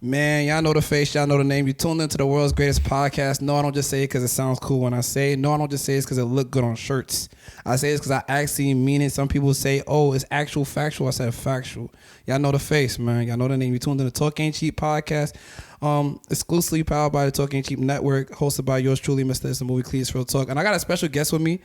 Man, y'all know the face, y'all know the name. You tuned into the world's greatest podcast. No, I don't just say it because it sounds cool when I say it. No, I don't just say it because it look good on shirts. I say it because I actually mean it. Some people say, oh, it's actual factual. I said factual. Y'all know the face, man. Y'all know the name. You tuned into the Talk Ain't Cheap podcast. Exclusively powered by the Talk Ain't Cheap network, hosted by yours truly, Mr. It's a Movie Cleats Real Talk. And I got a special guest with me.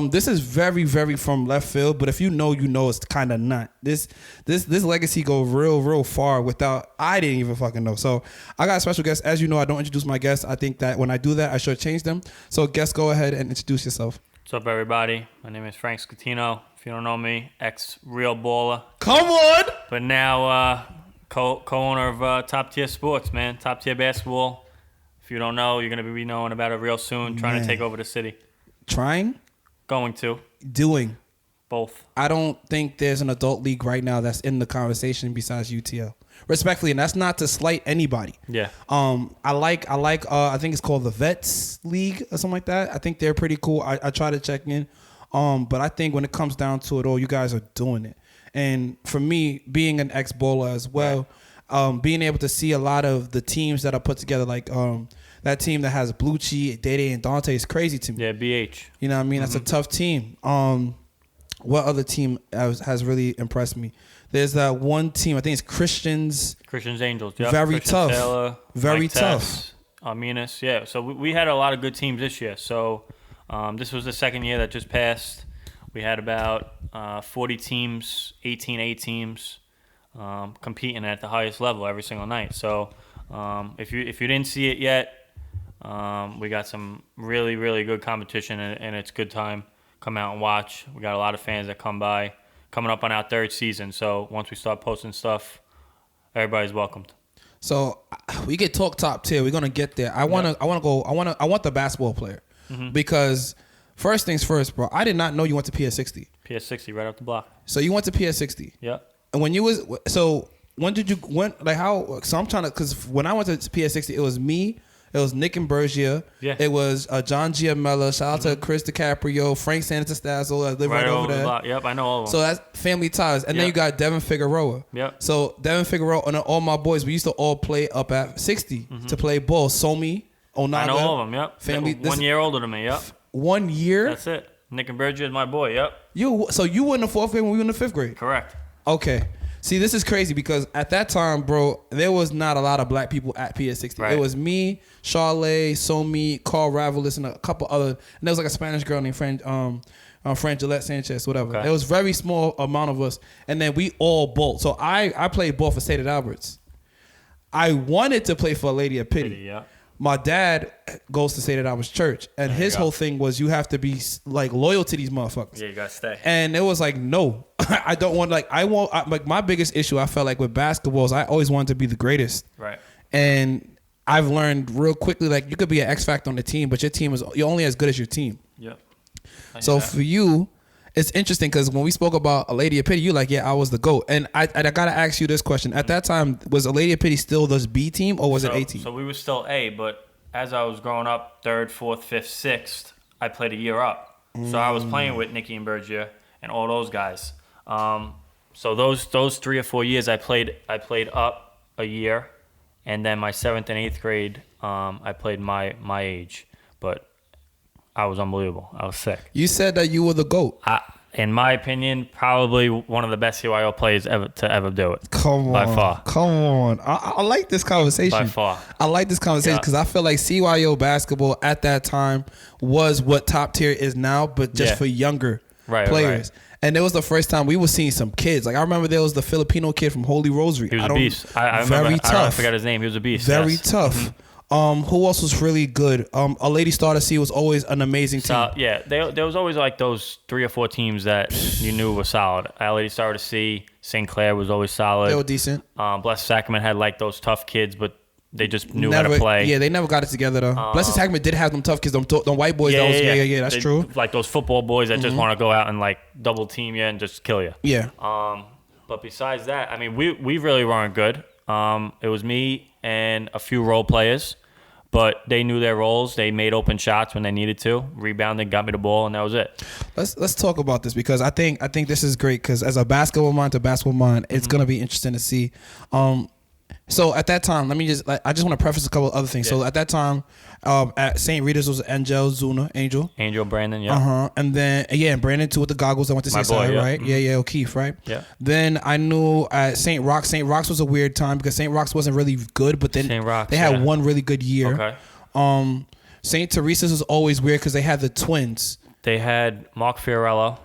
This is very, very from left field, but if you know, it's kind of not. This legacy go real far without, I didn't even fucking know. So I got a special guest. As you know, I don't introduce my guests. I think that when I do that, I should change them. So guest, go ahead and introduce yourself. What's up, everybody? My name is Frank Schettino. If you don't know me, ex-real baller. Come on! But now co-owner of Top Tier Sports, man. Top Tier Basketball. If you don't know, you're going to be knowing about it real soon. Trying to take over the city. Trying? Going to. Doing. Both. I don't think there's an adult league right now that's in the conversation besides UTL. Respectfully, and that's not to slight anybody. Yeah. I like I think it's called the Vets League or something like that. I think they're pretty cool. I try to check in. But I think when it comes down to it all, you guys are doing it. And for me, being an ex-bowler as well, being able to see a lot of the teams that are put together, like that team that has Blucci, Dede, and Dante is crazy to me. Yeah, BH. You know what I mean? That's a tough team. What other team has really impressed me? There's that one team, I think it's Christians Angels. Yep. Very Christian tough. Taylor, very Mike tough. Tess, Arminas. Yeah, so we had a lot of good teams this year. So this was the second year that just passed. We had about 40 teams, 18 A teams competing at the highest level every single night. So if you didn't see it yet, we got some really, really good competition, and it's a good time. Come out and watch. We got a lot of fans that come by. Coming up on our third season, so once we start posting stuff, everybody's welcomed. So we get talk top tier. We're gonna get there. I want the basketball player because first things first, bro. I did not know you went to PS60. PS60 right off the block. So you went to PS60. Yeah. And when you when did you like how? So I'm trying to, because when I went to PS60, it was me. It was Nick and Bergia. Yeah. It was John Giamella. Shout out to Chris DiCaprio, Frank Santastazo. I live right over there. Yep, I know all of them. So that's family ties. And then you got Devin Figueroa. Yep. So Devin Figueroa and all my boys, we used to all play up at 60 to play ball. Somi, Onaga. I know all of them, yep. Family. 1 year older than me, yep. 1 year? That's it. Nick and Bergia is my boy, yep. So you were in the fourth grade when we were in the fifth grade? Correct. Okay. See, this is crazy because at that time, bro, there was not a lot of black people at PS60. Right. It was me, Charlotte, Somi, Carl Ravalis, and a couple other. And there was like a Spanish girl named Fran Gillette Sanchez, whatever. Okay. There was a very small amount of us, and then we all bowled. So I played ball for Staten Island. I wanted to play for Lady of Pity. Yeah. My dad goes to Staten Island Church, and his whole thing was you have to be like loyal to these motherfuckers. Yeah, you gotta stay. And it was like, no, I don't want. Like my biggest issue I felt like with basketball is I always wanted to be the greatest. Right. And I've learned real quickly, like you could be an X factor on the team, but you're only as good as your team. Yep. So for you, it's interesting because when we spoke about A Lady of Pity, you're like, yeah, I was the GOAT. And I gotta ask you this question. At that time, was A Lady of Pity still the B team or was it A team? So we were still A, but as I was growing up, 3rd, 4th, 5th, 6th, I played a year up. So I was playing with Nicky and Bergia and all those guys. So those 3 or 4 years I played up a year, and then my 7th and 8th grade I played my age. But I was unbelievable. I was sick. You said that you were the GOAT. In my opinion, probably one of the best CYO players to ever do it. Come on. By far. Come on. I like this conversation. By far. I like this conversation because I feel like CYO basketball at that time was what top tier is now, but just for younger players. Right. And it was the first time we were seeing some kids. Like I remember there was the Filipino kid from Holy Rosary. He was a beast. I very tough. I forgot his name. He was a beast. Very tough. Mm-hmm. Who else was really good? A Lady Star to See was always an amazing team. Yeah, there was always like those 3 or 4 teams that you knew were solid. Lady Star to See, St. Clair was always solid. They were decent. Blessed Sacrament had like those tough kids, but they just knew how to play. Yeah, they never got it together though. Blessed Sacrament did have them tough kids, them white boys. Yeah, that's true. Like those football boys that just want to go out and like double team you and just kill you. Yeah. But besides that, I mean, we really weren't good. It was me and a few role players. But they knew their roles. They made open shots when they needed to. Rebounded, got me the ball, and that was it. Let's talk about this because I think this is great because as a basketball mind to basketball mind, it's gonna be interesting to see. So at that time, let me just I just want to preface a couple of other things. Yeah. So at that time, at St. Rita's was Angel, Brandon, yeah. And then and Brandon too with the goggles. I went to My Seaside, boy, yeah. right? Yeah, O'Keefe, right? Yeah. Then I knew at St. Rock's. St. Rock's was a weird time because St. Rock's wasn't really good, but then St. Rock's, they had one really good year. Okay. St. Teresa's was always weird because they had the twins. They had Mark Fiorello,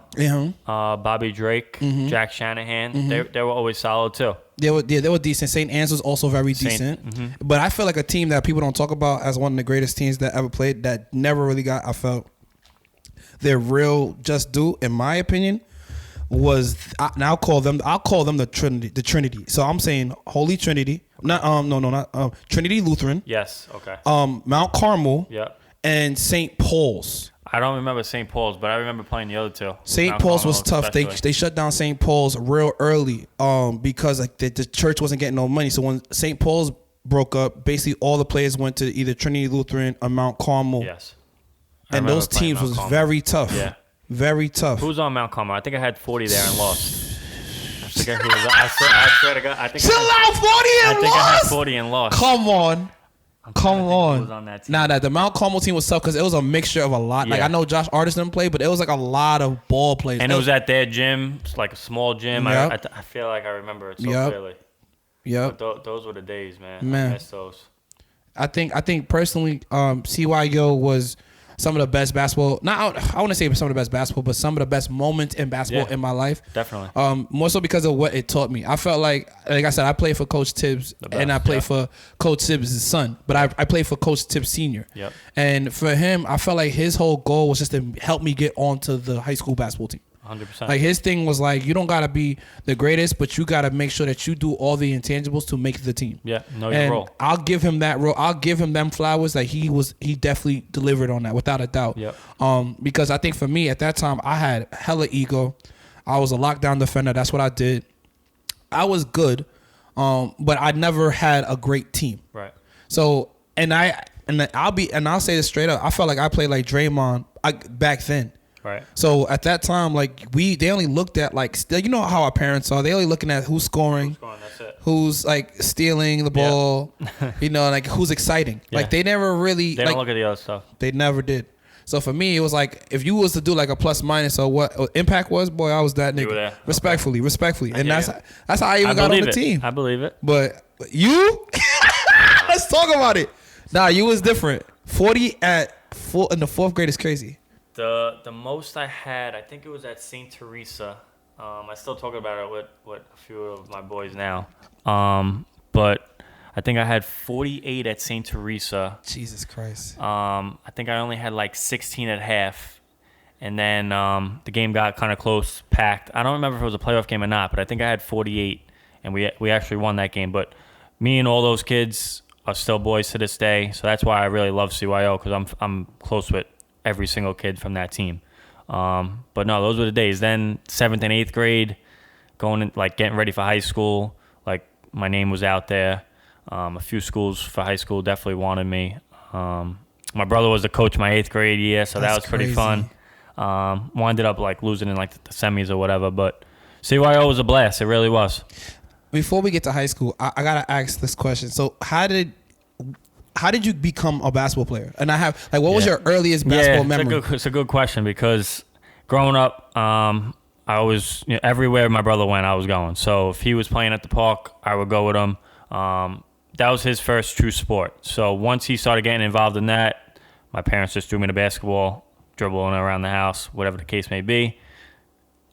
Bobby Drake, Jack Shanahan. They were always solid too. They were decent. St. Anne's was also very decent. But I feel like a team that people don't talk about as one of the greatest teams that ever played that never really got, I felt, their real just due, in my opinion, was I'll call them the Trinity. So I'm saying Holy Trinity. Not Trinity Lutheran. Yes, okay. Mount Carmel. Yeah. And St. Paul's. I don't remember St. Paul's, but I remember playing the other two. St. Paul's was tough. They shut down St. Paul's real early because like the church wasn't getting no money. So when St. Paul's broke up, basically all the players went to either Trinity Lutheran or Mount Carmel. Yes. And those teams was very tough. Yeah. Very tough. Who was on Mount Carmel? I think I had 40 there and lost. I forget who was. I swear to God. I think I had 40 and lost. Come on. Who was on that team. Nah, the Mount Carmel team was tough because it was a mixture of a lot. Yeah. Like I know Josh Artis didn't play, but it was like a lot of ball players. And it was at their gym. It's like a small gym. Yep. I feel like I remember it so clearly. Yep. Those were the days, man. I miss those. I think personally, CYO was some of the best basketball. I want to say some of the best basketball, but some of the best moments in basketball in my life. Definitely. More so because of what it taught me. I felt like I said, I played for Coach Tibbs and I played for Coach Tibbs' son, but I played for Coach Tibbs Sr. Yep. And for him, I felt like his whole goal was just to help me get onto the high school basketball team. 100%. Like his thing was like, you don't gotta be the greatest, but you gotta make sure that you do all the intangibles to make the team. Yeah, know your role. I'll give him that role. I'll give him them flowers. Like he definitely delivered on that without a doubt. Yep. Because I think for me at that time I had hella ego. I was a lockdown defender. That's what I did. I was good, but I never had a great team. Right. So I'll say this straight up. I felt like I played like Draymond back then. Right. So at that time, like they only looked at like you know how our parents are. They only looking at who's scoring, that's it. Who's like stealing the ball, like who's exciting. Yeah. Like they never really. They don't look at the other stuff. They never did. So for me, it was like if you was to do like a plus minus or what impact was, boy, I was that nigga. You were there. Respectfully, and that's how I even got on the team. I believe it. But you, let's talk about it. Nah, you was different. 40 in the fourth grade is crazy. The most I had, I think it was at St. Teresa. I still talk about it with a few of my boys now. But I think I had 48 at St. Teresa. Jesus Christ. I think I only had like 16 at half. And then the game got kind of close, packed. I don't remember if it was a playoff game or not, but I think I had 48. And we actually won that game. But me and all those kids are still boys to this day. So that's why I really love CYO, because I'm close with every single kid from that team. But no, those were the days. Then 7th and 8th grade, going in, like getting ready for high school. Like my name was out there. A few schools for high school definitely wanted me. My brother was the coach my 8th grade year, so that was pretty fun. Ended up like losing in like the semis or whatever, but CYO was a blast. It really was. Before we get to high school, I gotta ask this question. So how did you become a basketball player? And what was your earliest basketball memory? It's a good question, because growing up, I was everywhere my brother went, I was going. So if he was playing at the park, I would go with him. That was his first true sport. So once he started getting involved in that, my parents just threw me to basketball, dribbling around the house, whatever the case may be.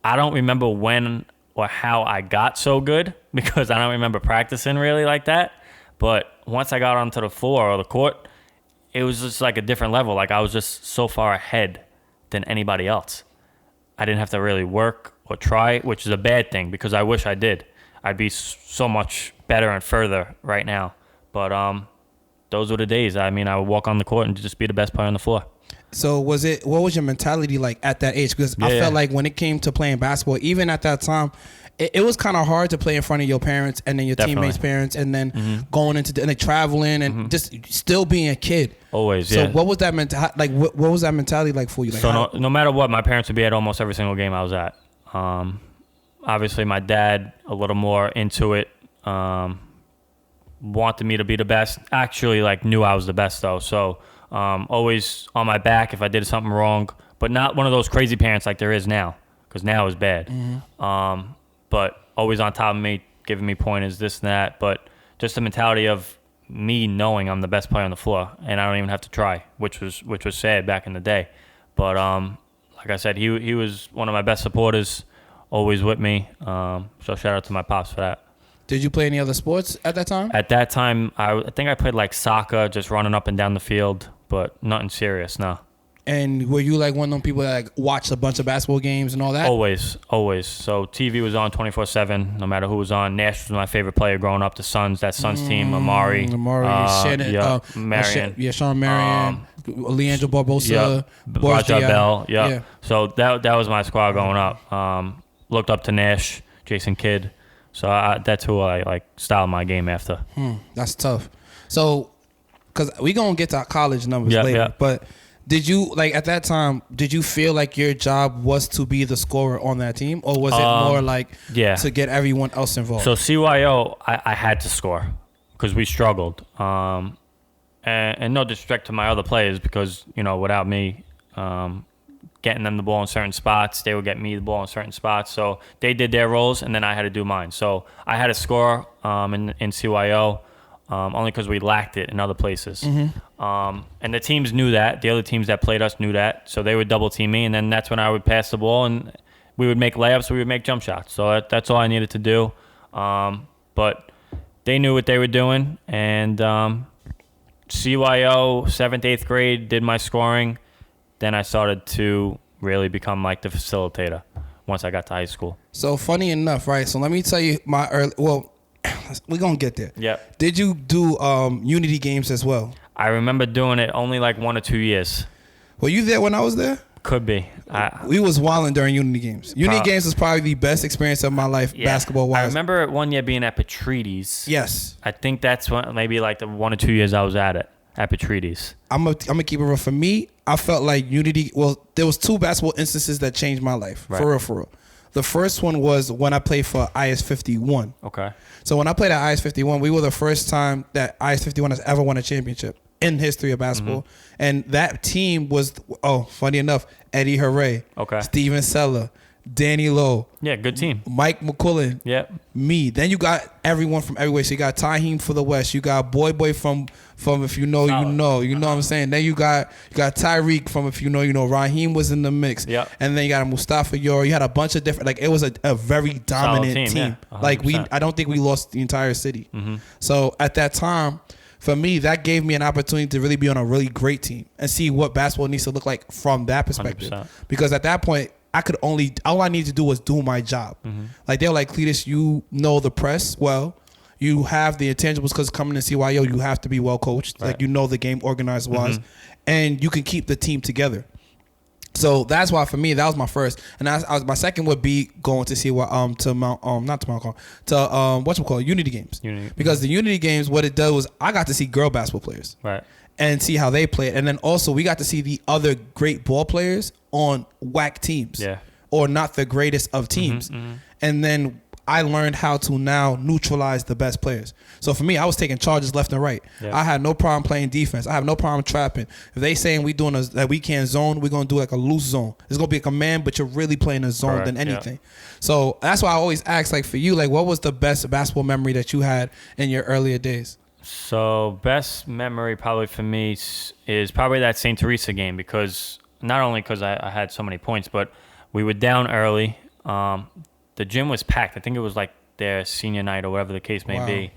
I don't remember when or how I got so good, because I don't remember practicing really like that. But once I got onto the floor or the court, it was just like a different level. Like I was just so far ahead than anybody else. I didn't have to really work or try, which is a bad thing, because I wish I did. I'd be so much better and further right now. But those were the days. I mean, I would walk on the court and just be the best player on the floor. So what was your mentality like at that age? Because I felt like when it came to playing basketball, even at that time, it was kind of hard to play in front of your parents and then your teammates' parents, and then going into and traveling and just still being a kid. Always, yeah. So what was that like? What was that mentality like for you? Like, so no matter what, my parents would be at almost every single game I was at. Obviously, my dad a little more into it. wanted me to be the best. Actually, like knew I was the best though. So always on my back if I did something wrong, but not one of those crazy parents like there is now, because now is bad. But always on top of me, giving me pointers, this and that. But just the mentality of me knowing I'm the best player on the floor, and I don't even have to try, which was sad back in the day. But like I said, he was one of my best supporters, always with me. So shout out to my pops for that. Did you play any other sports at that time? At that time, I think I played like soccer, just running up and down the field, but nothing serious, no. And were you like one of them people that like watched a bunch of basketball games and all that? Always. So TV was on 24/7, no matter who was on. Nash was my favorite player growing up. The Suns, that Suns team, Amari, Shannon, Marion, Sean Marion, Leandro Barbosa, Raja Bell, yeah. So that was my squad growing up. Looked up to Nash, Jason Kidd. So that's who I like styled my game after. That's tough. So, because we gonna get to our college numbers later, but did you, like, at that time, did you feel like your job was to be the scorer on that team, or was it more like to get everyone else involved? So CYO, I had to score because we struggled. And no disrespect to my other players, because, you know, without me getting them the ball in certain spots, they would get me the ball in certain spots. So they did their roles, and then I had to do mine. So I had to score in CYO. Only because we lacked it in other places. And the teams knew that. The other teams that played us knew that. So they would double team me, and then that's when I would pass the ball, and we would make layups, we would make jump shots. So that's all I needed to do. But they knew what they were doing. And CYO, 7th, 8th grade, did my scoring. Then I started to really become like the facilitator once I got to high school. So funny enough, right? So let me tell you my early, we're going to get there. Yep. Did you do Unity games as well? I remember doing it only like 1 or 2 years. Were you there when I was there? Could be. We was wilding during Unity games. Unity games was probably the best experience of my life, basketball-wise. I remember one year being at Petrides. Yes. I think that's when, maybe like the 1 or 2 years I was at Petrides. I'm gonna keep it real. For me, I felt like Unity, there was 2 basketball instances that changed my life. Right. For real. The first one was when I played for IS-51. Okay. So when I played at IS-51, we were the first time that IS-51 has ever won a championship in history of basketball. And that team was, funny enough, Eddie Hooray, Steven Seller, Danny Lowe. Yeah, good team. Mike McCullen. Yep. Me. Then you got everyone from everywhere. So you got Taheem for the West. You got Boy from if you know, you know. You know what I'm saying? Then you got Tyreek from if you know, you know. Raheem was in the mix. Yep. And then you got Mustafa Yor. You had a bunch of different, like it was a very dominant team. Yeah, like I don't think we lost the entire city. So at that time, for me, that gave me an opportunity to really be on a really great team and see what basketball needs to look like from that perspective. 100%. Because at that point, all I needed to do was do my job. Like they were like, Cletus, you know the press well. You have the intangibles because coming to CYO, you have to be well coached. Right. Like you know the game organized wise, and you can keep the team together. So that's why for me that was my first, and my second would be going to see what Unity games. Because the Unity games, what it does was I got to see girl basketball players. Right. And see how they play it. And then also we got to see the other great ball players on whack teams. Yeah. Or not the greatest of teams. And then I learned how to now neutralize the best players. So for me, I was taking charges left and right. Yeah. I had no problem playing defense. I have no problem trapping. If they saying that we can't zone, we're going to do like a loose zone. It's going to be a command, but you're really playing a zone than anything. Yeah. So that's why I always ask, like for you, like what was the best basketball memory that you had in your earlier days? So best memory probably for me is probably that St. Teresa game, because not only because I had so many points, but we were down early. The gym was packed. I think it was like their senior night or whatever the case may be.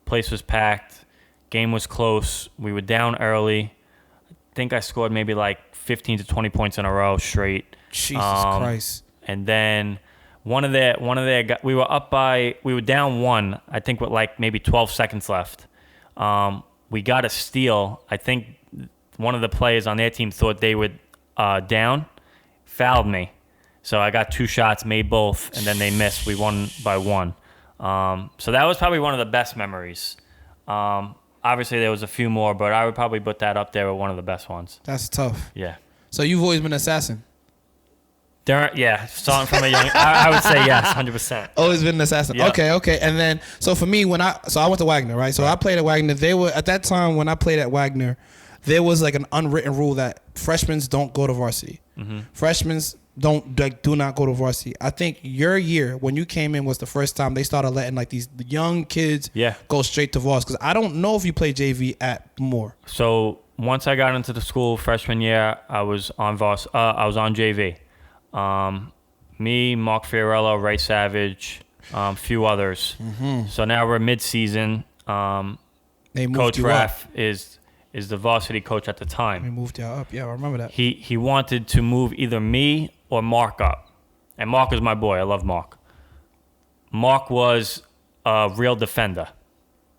Place was packed. Game was close. We were down early. I think I scored maybe like 15 to 20 points in a row straight. Jesus Christ. And then one of their we were down 1, I think with like maybe 12 seconds left. We got a steal. I think one of the players on their team thought they were down, fouled me. So I got 2 shots, made both, and then they missed. We won by 1. So that was probably one of the best memories. Obviously, there was a few more, but I would probably put that up there with one of the best ones. That's tough. Yeah. So you've always been an assassin? Starting from a young, I would say yes, 100%. Always been an assassin. Yeah. Okay. And then, so for me, I went to Wagner, right? So I played at Wagner. They were, at that time when I played at Wagner, there was like an unwritten rule that freshmen don't go to varsity. Mm-hmm. Freshmen do not go to varsity. I think your year when you came in was the first time they started letting like these young kids go straight to varsity. Because I don't know if you play JV at Moore. So once I got into the school freshman year, I was on JV. Me, Mark Fiorello, Ray Savage, a few others. Mm-hmm. So now we're mid-season. Coach Raff is the varsity coach at the time. We moved y'all up. Yeah, I remember that. He wanted to move either me or Mark up. And Mark was my boy. I love Mark. Mark was a real defender.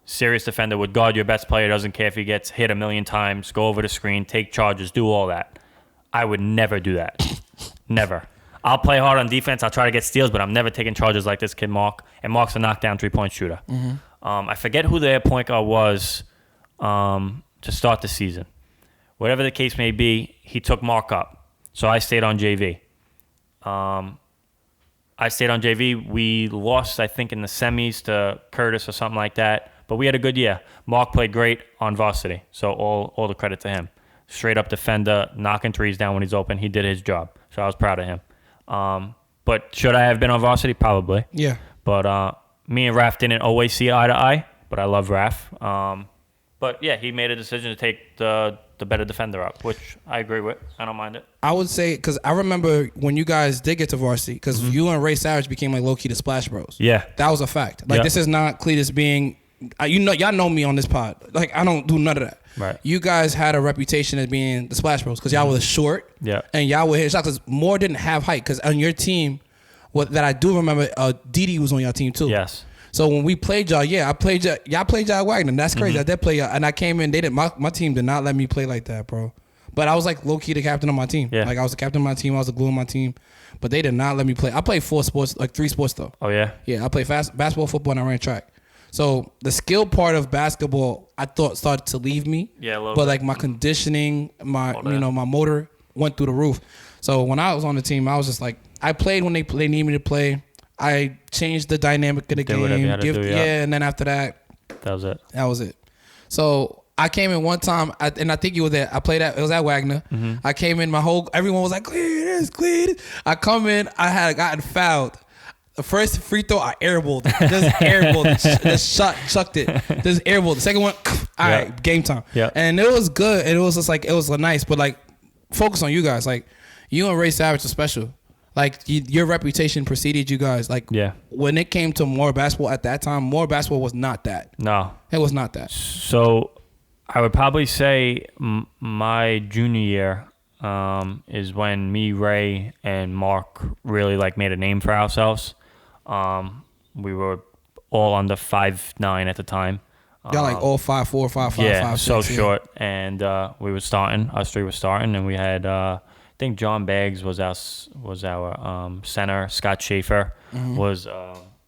Serious defender, would guard your best player, doesn't care if he gets hit a million times, go over the screen, take charges, do all that. I would never do that. Never. I'll play hard on defense. I'll try to get steals, but I'm never taking charges like this kid, Mark. And Mark's a knockdown three-point shooter. Mm-hmm. I forget who their point guard was to start the season. Whatever the case may be, he took Mark up. So I stayed on JV. We lost, I think, in the semis to Curtis or something like that. But we had a good year. Mark played great on varsity. So all the credit to him. Straight up defender, knocking threes down when he's open. He did his job. So I was proud of him. But should I have been on varsity? Probably. Yeah. But me and Raph didn't always see eye to eye. But I love Raph. But yeah, he made a decision to take the better defender up, which I agree with. I don't mind it. I would say, because I remember when you guys did get to varsity, because you and Ray Savage became like low-key the Splash Bros. Yeah. That was a fact. Like, this is not Cletus being, y'all know me on this pod. Like, I don't do none of that. Right. You guys had a reputation as being the Splash Bros because y'all was short. Yeah. And y'all would hit shots because Moore didn't have height. Because on your team, that I do remember, Didi was on your team too. Yes. So when we played y'all, I played y'all. Y'all played y'all at Wagner. That's crazy. I did play y'all, and I came in. They didn't. My team did not let me play like that, bro. But I was like low key the captain of my team. Yeah. Like I was the captain of my team. I was the glue of my team. But they did not let me play. I played 4 sports, like 3 sports though. Oh yeah. Yeah, I played basketball, football, and I ran track. So the skill part of basketball, I thought started to leave me. Yeah, a little but bit. like my conditioning, my motor went through the roof. So when I was on the team, I was just like, I played when they needed me to play. I changed the dynamic of the game. Whatever you had to do, and then after that, that was it. So I came in one time, and I think you were there. I played it was at Wagner. Mm-hmm. I came in, everyone was like, Cletus. I come in, I had gotten fouled. The first free throw, I airballed. Just airballed. Just chucked it. Just airballed. The second one, all right, game time. Yeah. And it was good. And it was just like, it was nice. But like, focus on you guys. Like, you and Ray Savage are special. Like, your reputation preceded you guys. Like, when it came to Moore basketball at that time, Moore basketball was not that. No. It was not that. So, I would probably say my junior year is when me, Ray, and Mark really like made a name for ourselves. We were all under 5'9" at the time. Y'all like all 5'4", 5'5", yeah, 5'6". so short. And we were starting. Us three were starting, and we had I think John Baggs was our center. Scott Schaefer was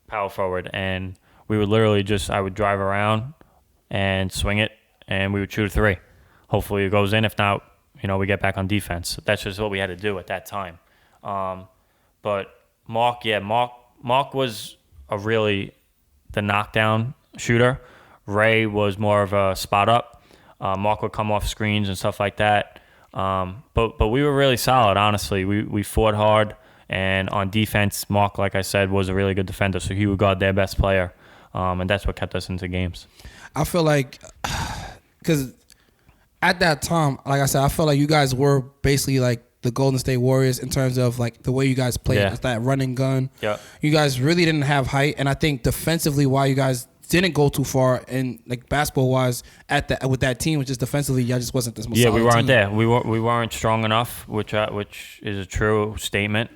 power forward, and we would literally I would drive around and swing it, and we would shoot a 3. Hopefully it goes in. If not, we get back on defense. That's just what we had to do at that time. But Mark was the knockdown shooter. Ray was more of a spot up. Mark would come off screens and stuff like that. But we were really solid, honestly. We fought hard, and on defense, Mark, like I said, was a really good defender, so he would guard their best player, and that's what kept us into games. I feel like, because at that time, like I said, I felt like you guys were basically like the Golden State Warriors in terms of like the way you guys played. It's that running gun. Yeah. You guys really didn't have height, and I think defensively, why you guys didn't go too far and like basketball wise with that team, which is defensively, y'all just wasn't this much. Yeah, we weren't team. there. We weren't strong enough, which is a true statement.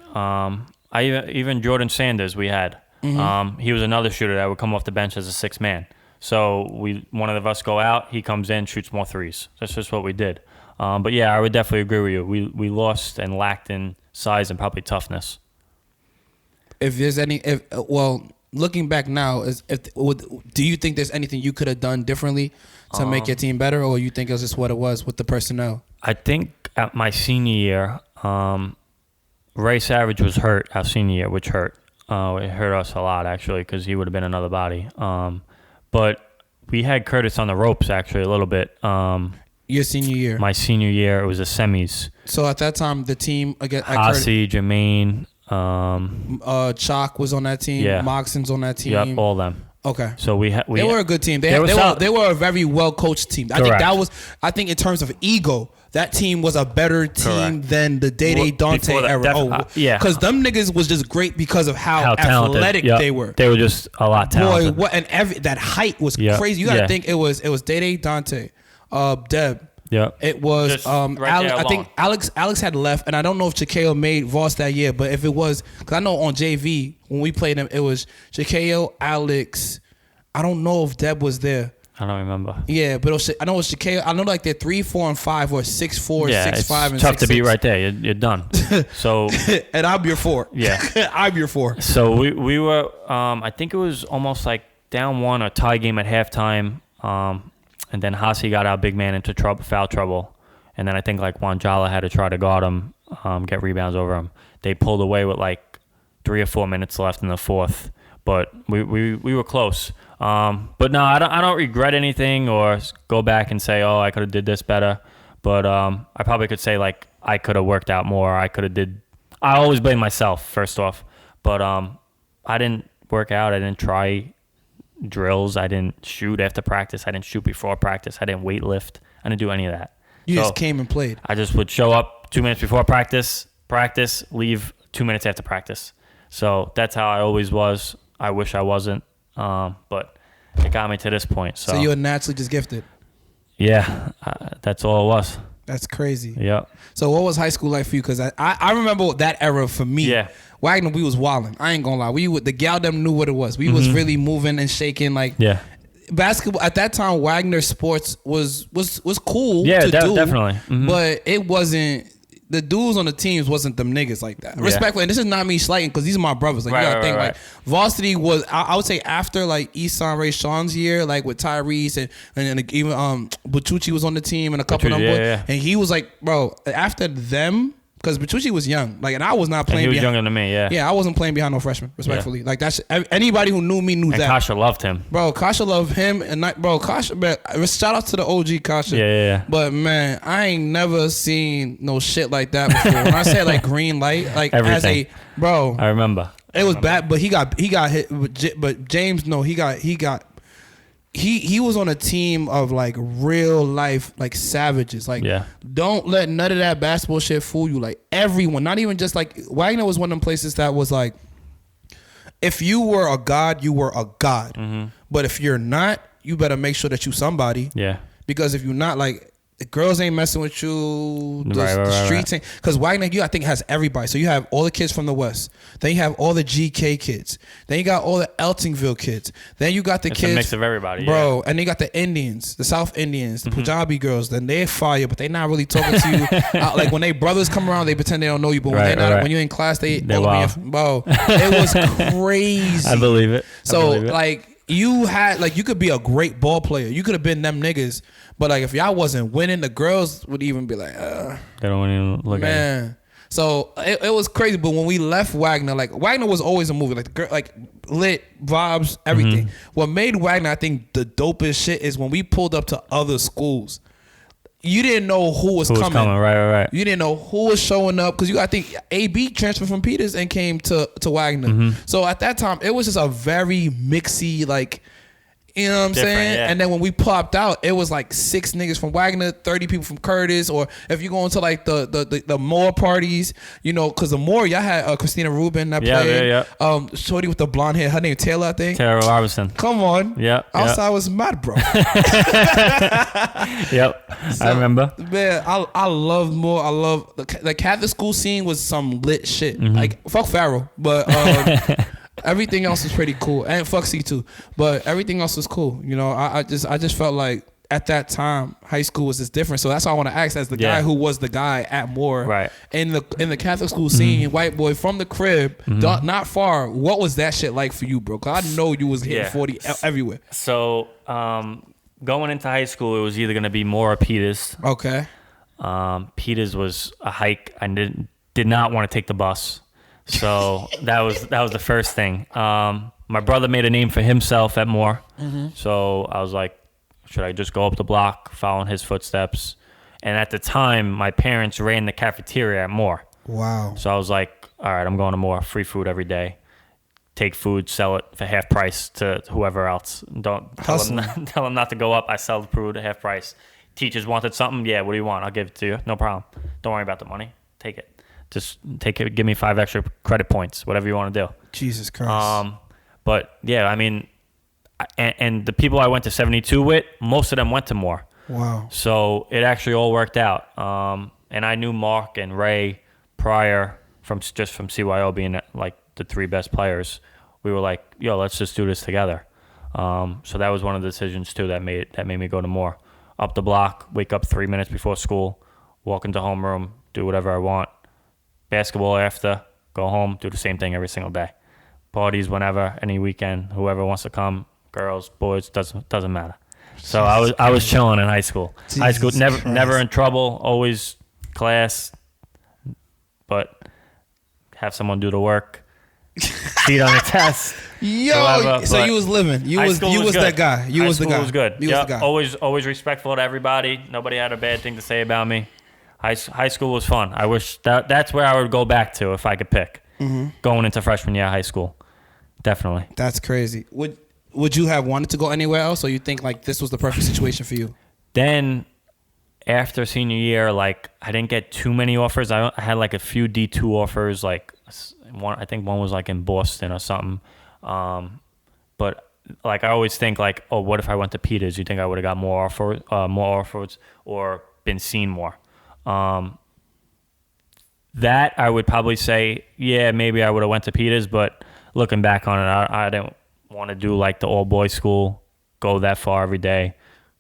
Even Jordan Sanders we had. Mm-hmm. He was another shooter that would come off the bench as a 6th man. So one of us go out, he comes in, shoots more threes. That's just what we did. But yeah, I would definitely agree with you. We lost and lacked in size and probably toughness. If there's looking back now, do you think there's anything you could have done differently to make your team better, or you think it was just what it was with the personnel? I think at my senior year, Ray Savage was hurt our senior year, which hurt. It hurt us a lot, actually, because he would have been another body. But we had Curtis on the ropes, actually, a little bit. Your senior year? My senior year, it was the semis. So at that time, the team again, Hossie, Jermaine, Chalk was on that team. Yeah. Moxon's on that team. Yep, all them. Okay. So they were a good team. They were a very well coached team. I think in terms of ego, that team was a better team than the Day Dante era. Yeah. Because them niggas was just great because of how athletic they were. They were just a lot talented. Boy, that height was crazy. You gotta think it was Day Dante, Deb. Yeah. It was right I think Alex had left, and I don't know if Shaquille made Voss that year, but if it was, because I know on JV when we played them, it was Shaquille, Alex. I don't know if Deb was there. I don't remember. Yeah, but I know it's Shaquille. I know like they're 3, 4, and 5, or 6, 4, 6, 5, and 6. Tough to be right there. You're done. So and I'm your 4. Yeah, I'm your 4. So we were. I think it was almost like down 1, a tie game at halftime. And then Hossie got our big man into foul trouble. And then I think like Wanjala had to try to guard him, get rebounds over him. They pulled away with like 3 or 4 minutes left in the fourth. But we were close. But no, I don't regret anything or go back and say, oh, I could have did this better. But I probably could say like I could have worked out more. I always blame myself, first off. But I didn't work out. I didn't try drills. I didn't shoot after practice. I didn't shoot before practice. I didn't weight lift. I didn't do any of that. You just came and played. I just would show up 2 minutes before practice, leave 2 minutes after practice. So that's how I always was. I wish I wasn't, but it got me to this point. So you were naturally just gifted. Yeah, that's all it was. That's crazy. Yeah. So what was high school like for you? Because I remember that era for me. Yeah. Wagner, we was wilding. I ain't gonna lie. The gal them knew what it was. We was really moving and shaking. Like basketball at that time. Wagner sports was cool. Yeah, to do, definitely. Mm-hmm. But it wasn't. The dudes on the teams wasn't them niggas like that. Respectfully, and this is not me slighting because these are my brothers. Like you gotta think like varsity was. I would say after like Isan Ray Sean's year, like with Tyrese and even Butucci was on the team and a couple of them boys, and he was like, bro, after them. Because Bertucci was young, like, and I was not playing. And he was younger than me, yeah. Yeah, I wasn't playing behind no freshman, respectfully. Yeah. Like that's anybody who knew me knew that. Kasha loved him, bro. Kasha loved him, and Kasha. Man, shout out to the OG Kasha. Yeah. But man, I ain't never seen no shit like that before. When I say like green light, like everything. Bro, I remember. It was bad, but he got hit. But James, no, he was on a team of like real life like savages. Like don't let none of that basketball shit fool you. Like everyone, not even just like Wagner was one of them places that was like, if you were a god, you were a god. Mm-hmm. But if you're not, you better make sure that you somebody. Yeah. Because if you're not, like, the girls ain't messing with you. The streets ain't. Because Wagner, I think, has everybody. So you have all the kids from the West. Then you have all the GK kids. Then you got all the Eltingville kids. Then you got the kids. A mix of everybody, bro. Yeah. And they got the Indians, the South Indians, the Punjabi girls. Then they're fire, but they not really talking to you. Like when they brothers come around, they pretend they don't know you. But when you're in class, they wow. Bro, it was crazy. I believe it. Like, you had, like, you could be a great ball player. You could have been them niggas. But, like, if y'all wasn't winning, the girls would even be like, they don't even look at you. So, it was crazy. But when we left Wagner, like, Wagner was always a movie. Like, the girl, like, lit, vibes, everything. Mm-hmm. What made Wagner, I think, the dopest shit is when we pulled up to other schools. You didn't know who was coming. Right. You didn't know who was showing up because I think AB transferred from Peters and came to Wagner. Mm-hmm. So at that time, it was just a very mixy, like, you know what I'm saying? Yeah. And then when we popped out, it was like 6 niggas from Wagner, 30 people from Curtis, or if you go into like the Moore parties, you know, because the Moore, y'all had Christina Rubin that played. Yeah. Shorty with the blonde hair, her name Taylor, I think. Taylor Robinson. Come on. Yeah. Outside was mad, bro. Yep. So, I remember. Man, I love Moore. I love the Catholic school scene was some lit shit. Mm-hmm. Like fuck Farrell, but everything else was pretty cool, and fuck C2, but everything else was cool. You know, I just felt like at that time high school was just different. So that's why I want to ask, as the guy who was the guy at Moore, right, in the Catholic school scene, white boy from the crib, not far. What was that shit like for you, bro? Cause I know you was hitting 40 everywhere. So going into high school, it was either gonna be Moore or Peters. Okay. Peters was a hike. I did not want to take the bus. So that was the first thing. My brother made a name for himself at Moore. So I was like, should I just go up the block, follow in his footsteps? And at the time, my parents ran the cafeteria at Moore. Wow. So I was like, all right, I'm going to Moore. Free food every day. Take food, sell it for half price to whoever else. Don't tell them not to go up. I sell the food at half price. Teachers wanted something. Yeah, what do you want? I'll give it to you. No problem. Don't worry about the money. Take it. Just take it. Give me 5 extra credit points. Whatever you want to do. Jesus Christ. But yeah, I mean, and the people I went to 72 with, most of them went to Moore. Wow. So it actually all worked out. And I knew Mark and Ray prior from CYO being like the 3 best players. We were like, yo, let's just do this together. So that was one of the decisions too that made me go to Moore. Up the block, wake up 3 minutes before school, walk into homeroom, do whatever I want. Basketball after, go home, do the same thing every single day. Parties whenever, any weekend, whoever wants to come, girls, boys, doesn't matter. So I was chilling in high school. High school, never in trouble, always class, but have someone do the work, cheat on the test. Yo, whatever, so you was living. You was that guy. You was the guy. Was good. You was the guy. Always respectful to everybody. Nobody had a bad thing to say about me. High school was fun. I wish that's where I would go back to if I could pick. Going into freshman year of high school. Definitely. That's crazy. Would you have wanted to go anywhere else, or you think like this was the perfect situation for you? Then after senior year, like I didn't get too many offers. I had like a few D2 offers, like I think one was like in Boston or something. But like I always think like, oh, what if I went to Peters? You think I would have got more offers or been seen more? That I would probably say, yeah, maybe I would have went to Peters, but looking back on it, I didn't want to do like the all boys school, go that far every day,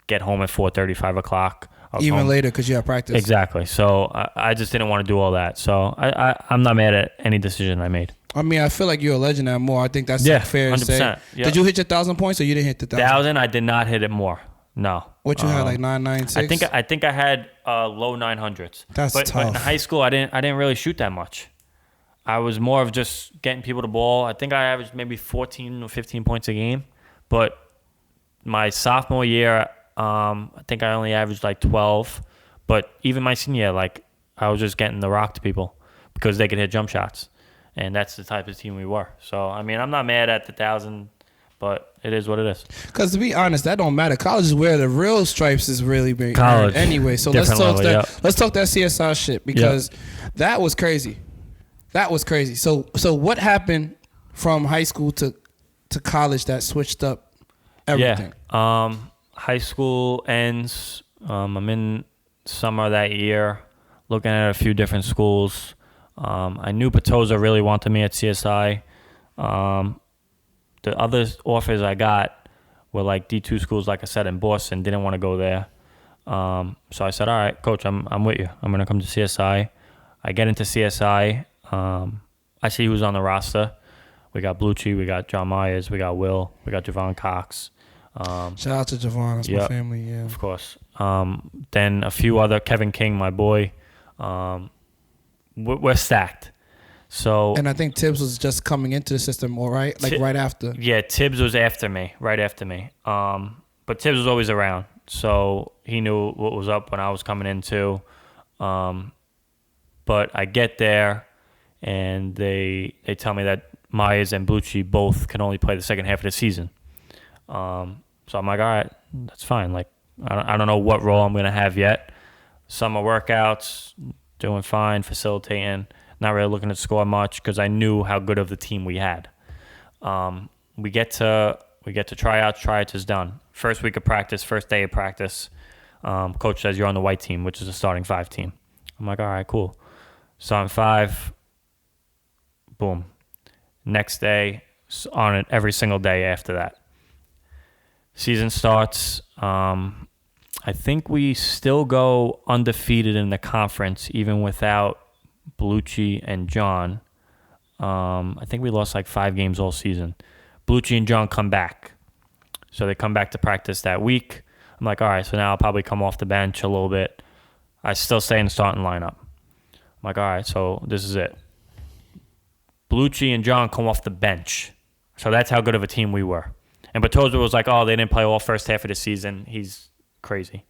get home at 4:30, 5 o'clock. Even later because you have practice. Exactly. So I just didn't want to do all that. So I'm not mad at any decision I made. I mean, I feel like you're a legend at Moore. I think that's fair to 100%, say. yeah. Did you hit your 1,000 points or you didn't hit the 1,000? I did not hit it more. No. What you had, like 996? I think I had low 900s. That's tough. But in high school, I didn't really shoot that much. I was more of just getting people the ball. I think I averaged maybe 14 or 15 points a game. But my sophomore year, I think I only averaged like 12. But even my senior year, like I was just getting the rock to people because they could hit jump shots. And that's the type of team we were. So, I mean, I'm not mad at the 1,000, but it is what it is. Because to be honest, that don't matter. College is where the real stripes is really big. College. Anyway, so let's talk that CSI shit because that was crazy. That was crazy. So what happened from high school to college that switched up everything? Yeah. High school ends. I'm in summer that year, looking at a few different schools. I knew Petosa really wanted me at CSI. The other offers I got were like D2 schools, like I said, in Boston. Didn't want to go there. So I said, all right, coach, I'm with you. I'm going to come to CSI. I get into CSI. I see who's on the roster. We got Blucci, we got John Myers, we got Will, we got Javon Cox. Shout out to Javon, that's my family, yeah. Of course. Then a few other, Kevin King, my boy. We're stacked. So, and I think Tibbs was just coming into the system, all right? Like right after. Yeah, Tibbs was right after me. But Tibbs was always around, so he knew what was up when I was coming in too. But I get there, and they tell me that Myers and Blucci both can only play the second half of the season. So I'm like, all right, that's fine. Like, I don't know what role I'm going to have yet. Summer workouts, doing fine, facilitating. Not really looking to score much because I knew how good of the team we had. We get to tryouts. Tryouts is done. First week of practice, first day of practice. Coach says you're on the white team, which is a starting 5 team. I'm like, all right, cool. Starting 5. Boom. Next day, on it every single day after that. Season starts. I think we still go undefeated in the conference, even without Blucci and John. I think we lost like 5 games all season. Blucci and John come back. So they come back to practice that week. I'm like, all right, so now I'll probably come off the bench a little bit. I still stay in the starting lineup. I'm like, all right, so this is it. Bellucci and John come off the bench. So that's how good of a team we were. And Batoza was like, oh, they didn't play all first half of the season. He's crazy.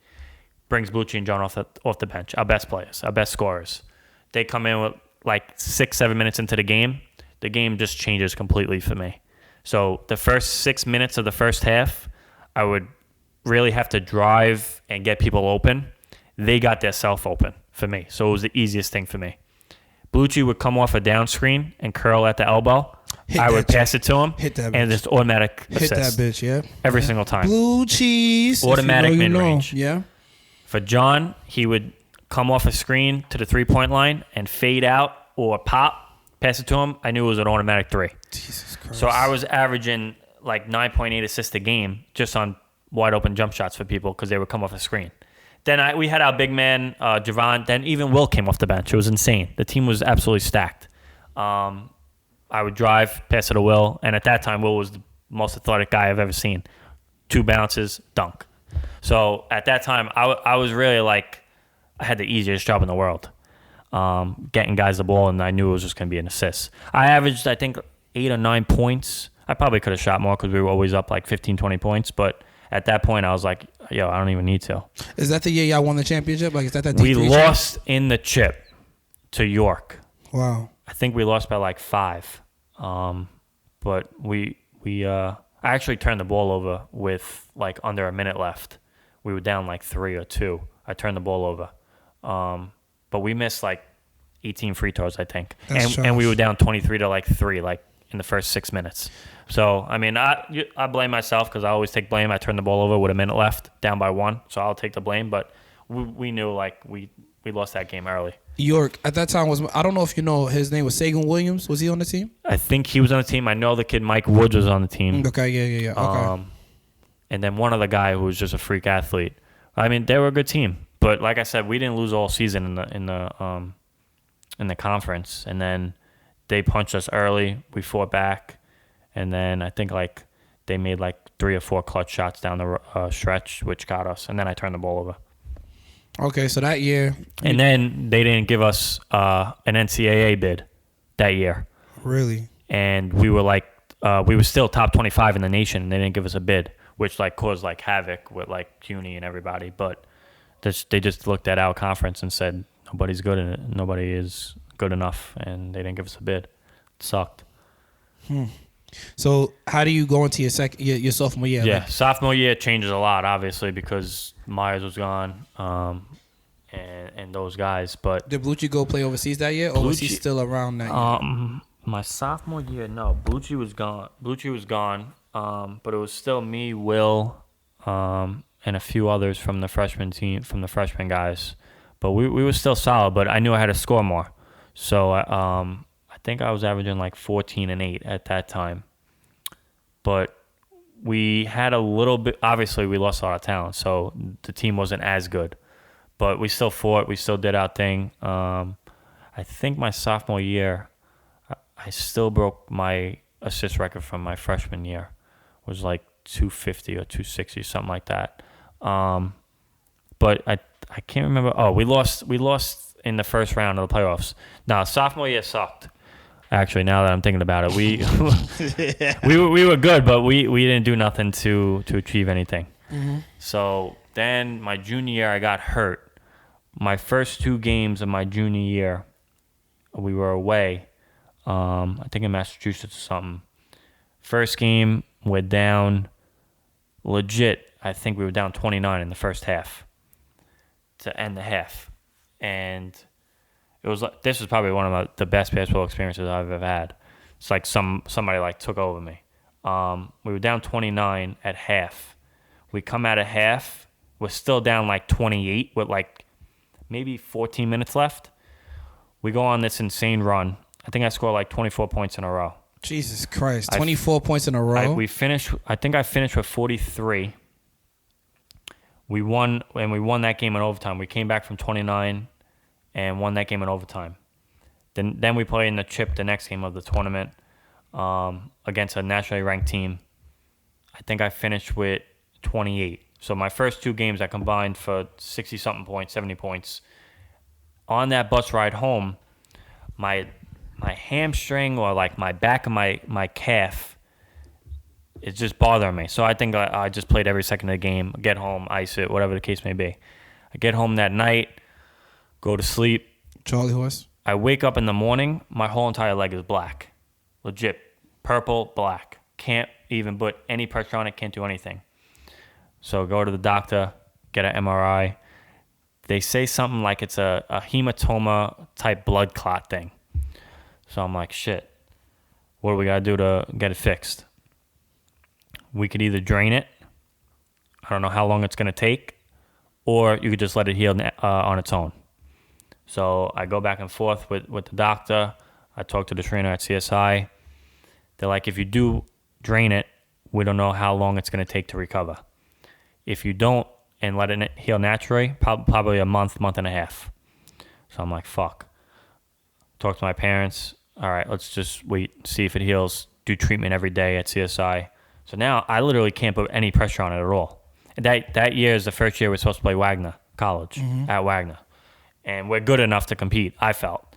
Brings Bellucci and John off the bench, our best players, our best scorers. They come in with like 6-7 minutes into the game just changes completely for me. So the first 6 minutes of the first half, I would really have to drive and get people open. They got their self open for me. So it was the easiest thing for me. Bellucci would come off a down screen and curl at the elbow. I would pass it to him and just automatic assist. Hit that bitch, yeah. Every single time. Blue cheese. Automatic mid-range. Yeah. For John, he would come off a screen to the three-point line and fade out or pop, pass it to him. I knew it was an automatic three. Jesus Christ. So I was averaging like 9.8 assists a game just on wide open jump shots for people because they would come off a screen. Then we had our big man, Javon. Then even Will came off the bench. It was insane. The team was absolutely stacked. I would drive, pass it to Will. And at that time, Will was the most athletic guy I've ever seen. 2 bounces, dunk. So at that time, I was really like, I had the easiest job in the world. Getting guys the ball, and I knew it was just going to be an assist. I averaged, I think, 8 or 9 points. I probably could have shot more because we were always up like 15, 20 points. But at that point, I was like, yo, I don't even need to. Is that the year y'all won the championship? Like, is that we lost in the chip to York. Wow. I think we lost by like 5. But I actually turned the ball over with like under a minute left. We were down like 3 or 2. I turned the ball over. But we missed like 18 free throws, I think. And we were down 23 to like 3, like in the first 6 minutes. So, I mean, I blame myself because I always take blame. I turned the ball over with a minute left, down by 1. So I'll take the blame. But we knew like we lost that game early. York at that time I don't know if you know, his name was Sagan Williams. Was he on the team? I think he was on the team. I know the kid Mike Woods was on the team. Okay, yeah. Okay. And then one other guy who was just a freak athlete. I mean, they were a good team, but like I said, we didn't lose all season in the conference. And then they punched us early. We fought back, and then I think like they made like 3 or 4 clutch shots down the stretch, which got us. And then I turned the ball over. Okay, so that year. And then they didn't give us an NCAA bid that year. Really? And we were like, we were still top 25 in the nation, and they didn't give us a bid, which like caused like havoc with like CUNY and everybody. But they just looked at our conference and said, nobody's good in it. Nobody is good enough, and they didn't give us a bid. It sucked. So how do you go into your sophomore year? Yeah, sophomore year changes a lot, obviously, because Myers was gone, and those guys. But did Bellucci go play overseas that year, or was he still around that year? My sophomore year, no. Bellucci was gone. But it was still me, Will, and a few others from the freshman team, from the freshman guys. But we were still solid. But I knew I had to score more, so I think I was averaging like 14 and 8 at that time. But we had a little bit. Obviously, we lost a lot of talent, so the team wasn't as good. But we still fought. We still did our thing. I think my sophomore year, I still broke my assist record from my freshman year. It was like 250 or 260, something like that. But I can't remember. Oh, we lost in the first round of the playoffs. Now, sophomore year sucked. Actually, now that I'm thinking about it, we were good, but we didn't do nothing to achieve anything. Mm-hmm. So then my junior year, I got hurt. My first 2 games of my junior year, we were away. I think in Massachusetts or something. First game, we're down legit. I think we were down 29 in the first half to end the half. And it was like, this was probably one of the best basketball experiences I've ever had. It's like somebody like took over me. We were down 29 at half. We come out of half. We're still down like 28 with like maybe 14 minutes left. We go on this insane run. I think I scored like 24 points in a row. Jesus Christ, 24 points in a row? I think I finished with 43. We won that game in overtime. We came back from 29 and won that game in overtime. Then we played in the chip the next game of the tournament against a nationally ranked team. I think I finished with 28. So my first 2 games I combined for 60-something points, 70 points. On that bus ride home, my hamstring or like my back of my calf is just bothering me. So I think I just played every second of the game, get home, ice it, whatever the case may be. I get home that night, go to sleep. Charlie horse. I wake up in the morning, my whole entire leg is black. Legit. Purple, black. Can't even put any pressure on it, can't do anything. So go to the doctor, get an MRI. They say something like it's a hematoma type blood clot thing. So I'm like, shit, what do we got to do to get it fixed? We could either drain it. I don't know how long it's going to take. Or you could just let it heal on its own. So I go back and forth with the doctor. I talk to the trainer at CSI. They're like, if you do drain it, we don't know how long it's going to take to recover. If you don't and let it heal naturally, probably a month and a half. So I'm like, fuck. Talk to my parents. All right, let's just wait, see if it heals. Do treatment every day at CSI. So now I literally can't put any pressure on it at all. That year is the first year we're supposed to play Wagner College at Wagner. And we're good enough to compete, I felt.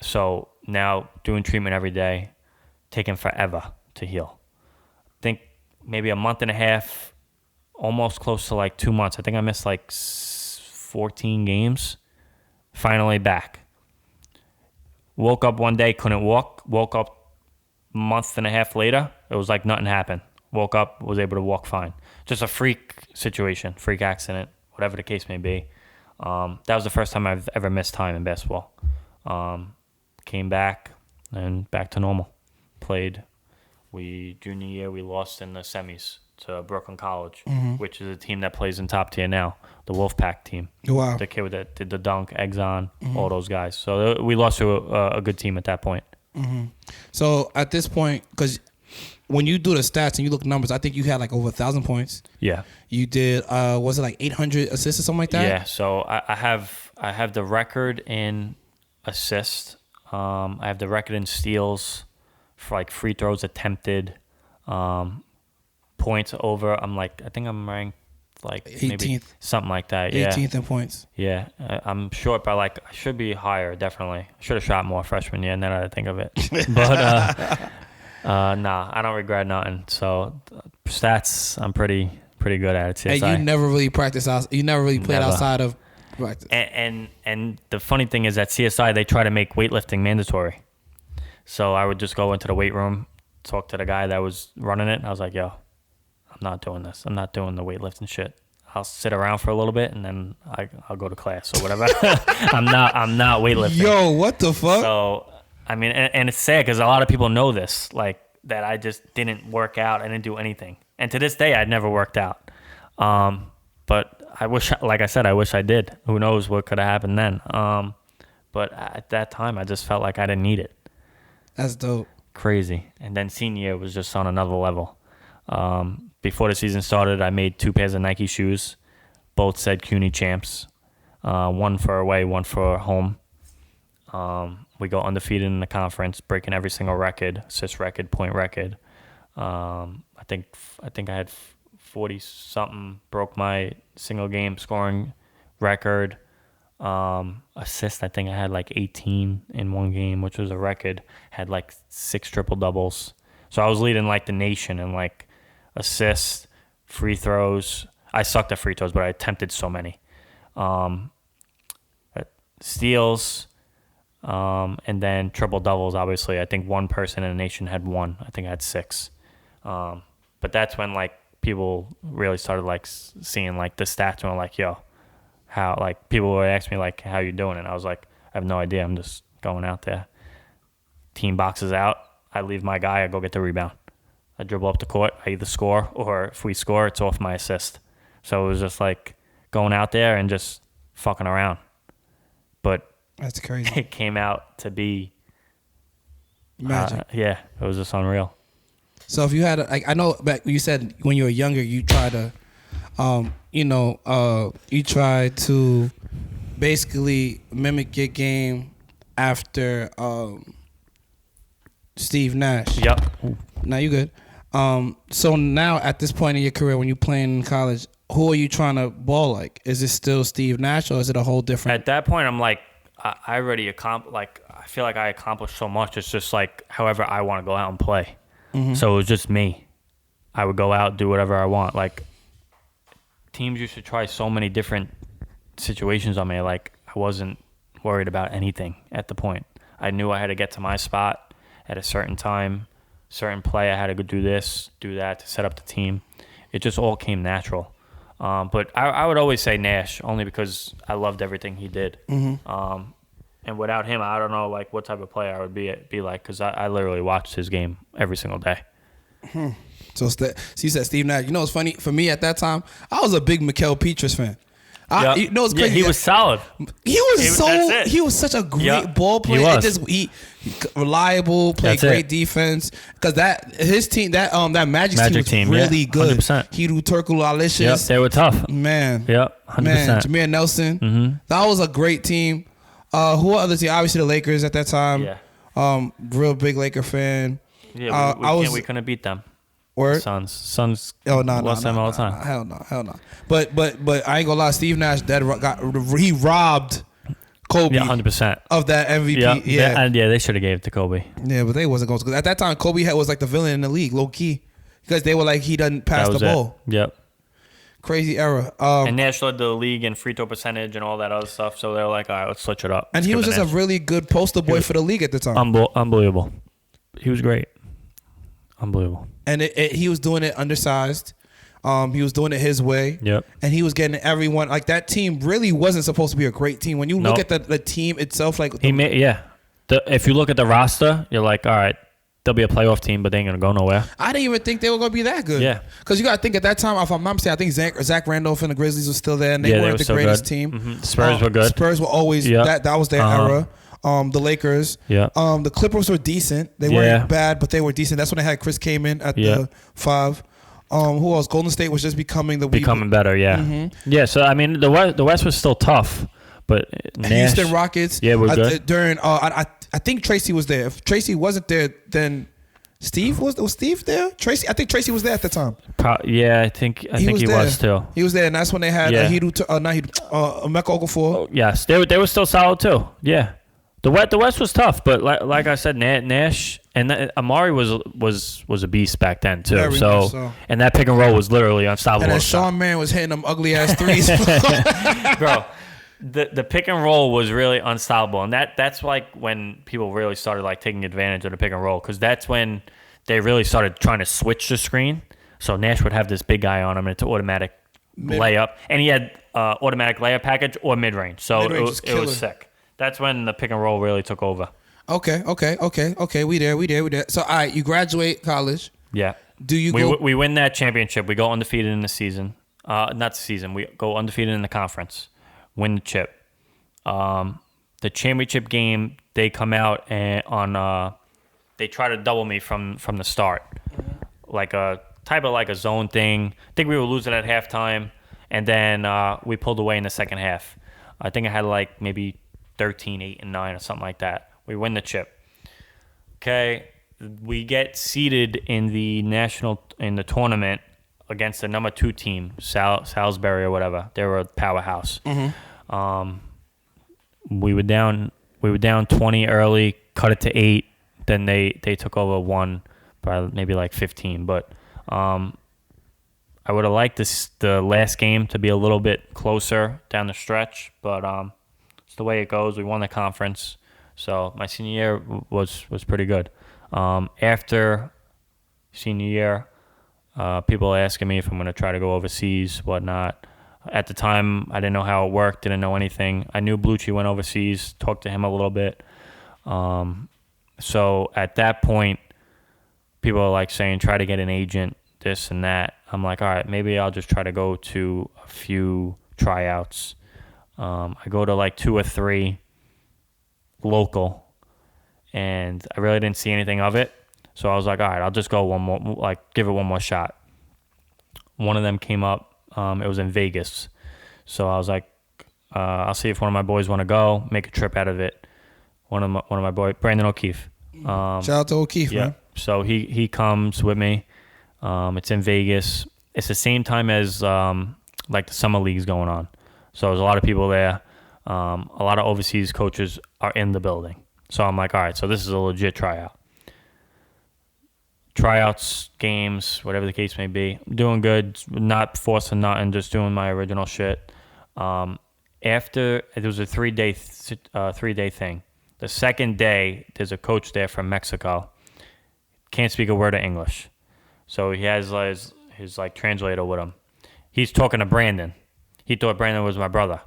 So now doing treatment every day, taking forever to heal. I think maybe a month and a half, almost close to like 2 months. I think I missed like 14 games. Finally back. Woke up one day, couldn't walk. Woke up a month and a half later, it was like nothing happened. Woke up, was able to walk fine. Just a freak situation, freak accident, whatever the case may be. That was the first time I've ever missed time in basketball. Came back and back to normal. Played. Junior year, we lost in the semis to Brooklyn College, which is a team that plays in top tier now, the Wolfpack team. Wow. The kid that did the dunk, Exxon, all those guys. So we lost to a good team at that point. So at this point, because when you do the stats and you look numbers, I think you had like over 1,000 points. Yeah. You did, was it like 800 assists or something like that? Yeah. So I have the record in assists. I have the record in steals for like free throws attempted, points over. I think I'm ranked like 18th. Maybe something like that. Yeah. 18th in points. Yeah. I'm short by I should be higher, definitely. I should have shot more freshman year, and then I think of it. But nah, I don't regret nothing. So stats, I'm pretty good at it. CSI. And you never really practiced out. You never really played outside of practice. And the funny thing is at CSI they try to make weightlifting mandatory. So I would just go into the weight room, talk to the guy that was running it, and I was like, "Yo, I'm not doing this. I'm not doing the weightlifting shit. I'll sit around for a little bit and then I'll go to class or whatever." I'm not weightlifting. Yo, what the fuck? So I mean, and it's sad because a lot of people know this, like that I just didn't work out. I didn't do anything. And to this day, I'd never worked out. But I wish, like I said, I wish I did. Who knows what could have happened then. But at that time, I just felt like I didn't need it. That's dope. Crazy. And then senior year was just on another level. Before the season started, I made 2 pairs of Nike shoes. Both said CUNY champs. One for away, one for home. We go undefeated in the conference, breaking every single record, assist record, point record. I think I had 40 something, broke my single game scoring record. Assist, I think I had like 18 in one game, which was a record. Had like 6 triple doubles. So I was leading like the nation in like assists, free throws. I sucked at free throws, but I attempted so many. Steals. And then triple doubles, obviously. I think one person in the nation had 1. I think I had 6. But that's when like people really started like seeing like the stats and were like, yo, how, like people would ask me like, how you doing? And I was like, I have no idea. I'm just going out there. Team boxes out. I leave my guy. I go get the rebound. I dribble up the court. I either score, or if we score, it's off my assist. So it was just like going out there and just fucking around. But that's crazy. It came out to be magic. Yeah, it was just unreal. So if you had, like, I know back you said when you were younger, you tried to, you tried to basically mimic your game after Steve Nash. Yep. Now you good. So now at this point in your career, when you're playing in college, who are you trying to ball like? Is it still Steve Nash or is it a whole different? At that point, I'm like, I already I feel like I accomplished so much. It's just like however I want to go out and play. Mm-hmm. So it was just me. I would go out, do whatever I want. Like, teams used to try so many different situations on me. Like, I wasn't worried about anything at the point. I knew I had to get to my spot at a certain time, certain play. I had to go do this, do that to set up the team. It just all came natural. But I would always say Nash, only because I loved everything he did. Mm-hmm. And without him, I don't know like what type of player I would be like, because I literally watched his game every single day. So you said Steve Nash. You know what's funny? For me at that time, I was a big Mikael Petrus fan. You know what's crazy? Yeah, he was solid. He was such a great ball player. He reliable, played great defense. Because his team, that Magic team was really good. 100%. Hiru Turkoglu Alicious. Yep, they were tough. Man. Yep, 100%. Man, Jameer Nelson. Mm-hmm. That was a great team. Who other team? Obviously the Lakers at that time. Yeah. Real big Laker fan. Yeah, we couldn't beat them. Word? Suns. Oh no, lost them all the time. Hell no. But I ain't gonna lie. Steve Nash he robbed Kobe. Yeah, 100% of that MVP. They should have gave it to Kobe. Yeah, but they wasn't going to. Because at that time, Kobe was like the villain in the league, low key, because they were like he doesn't pass the ball. Yep. Crazy era. And Nash led the league in free throw percentage and all that other stuff. So they were like, all right, let's switch it up. And he was just a really good poster boy for the league at the time. Unbelievable. He was great. Unbelievable. And he was doing it undersized. He was doing it his way. Yep. And he was getting everyone. Like, that team really wasn't supposed to be a great team. When you look at the team itself, like... If you look at the roster, you're like, all right, they'll be a playoff team, but they ain't going to go nowhere. I didn't even think they were going to be that good. Yeah. Because you got to think at that time, if I'm not mistaken, I think Zach Randolph and the Grizzlies were still there, and they weren't the greatest team. Mm-hmm. Spurs were good. Spurs were always... That was their era. The Lakers. Yeah. The Clippers were decent. They weren't bad, but they were decent. That's when they had Chris Kaman at the 5. Who else? Golden State was just becoming better. Yeah. Mm-hmm. Yeah. So I mean, the West was still tough, but Nash, Houston Rockets. Yeah, we're good. During I think Tracy was there. If Tracy wasn't there, then Steve was Steve there? Tracy, I think Tracy was there at the time. I think he was too. He was there, and that's when they had Emeka Okafor. Oh, yes, they were still solid too. Yeah. The West was tough, but like I said, Nash and Amari was a beast back then too. Very so, and that pick and roll was literally unstoppable. And then Sean Mann was hitting them ugly ass threes, bro. The pick and roll was really unstoppable, and that's like when people really started like taking advantage of the pick and roll, because that's when they really started trying to switch the screen. So Nash would have this big guy on him, and it's automatic layup, and he had automatic layup package or mid range. So it was sick. That's when the pick and roll really took over. Okay. We there. So, all right, you graduate college. Yeah. Do you We win that championship. We go undefeated in the season. Not the season. We go undefeated in the conference. Win the chip. The championship game, they come out and they try to double me from the start. Like a type of like a zone thing. I think we were losing at halftime, and then we pulled away in the second half. I think I had like maybe 13, 8, and 9 or something like that. We win the chip. Okay, we get seeded in the tournament against the number 2 team, Salisbury or whatever. They were a powerhouse. Mm-hmm. We were down 20 early, cut it to 8. Then they took over 1 by maybe like 15. But I would have liked the last game to be a little bit closer down the stretch, but it's the way it goes. We won the conference, so my senior year was pretty good. After senior year, people are asking me if I'm going to try to go overseas, whatnot. At the time, I didn't know how it worked, didn't know anything. I knew Blucci went overseas, talked to him a little bit. So at that point, people are like saying, try to get an agent, this and that. I'm like, all right, maybe I'll just try to go to a few tryouts. I go to like 2 or 3 local, and I really didn't see anything of it. So I was like, all right, I'll just go one more, like give it one more shot. One of them came up. It was in Vegas. So I was like, I'll see if one of my boys want to go, make a trip out of it. One of my boys, Brandon O'Keefe. Shout out to O'Keefe, man. So he comes with me. It's in Vegas. It's the same time as like the summer league's going on. So there's a lot of people there. A lot of overseas coaches are in the building. So I'm like, all right, so this is a legit tryout. Tryouts, games, whatever the case may be. I'm doing good, not forcing nothing, just doing my original shit. After, it was a 3-day thing. The second day, there's a coach there from Mexico. Can't speak a word of English. So he has his translator with him. He's talking to Brandon. He thought Brandon was my brother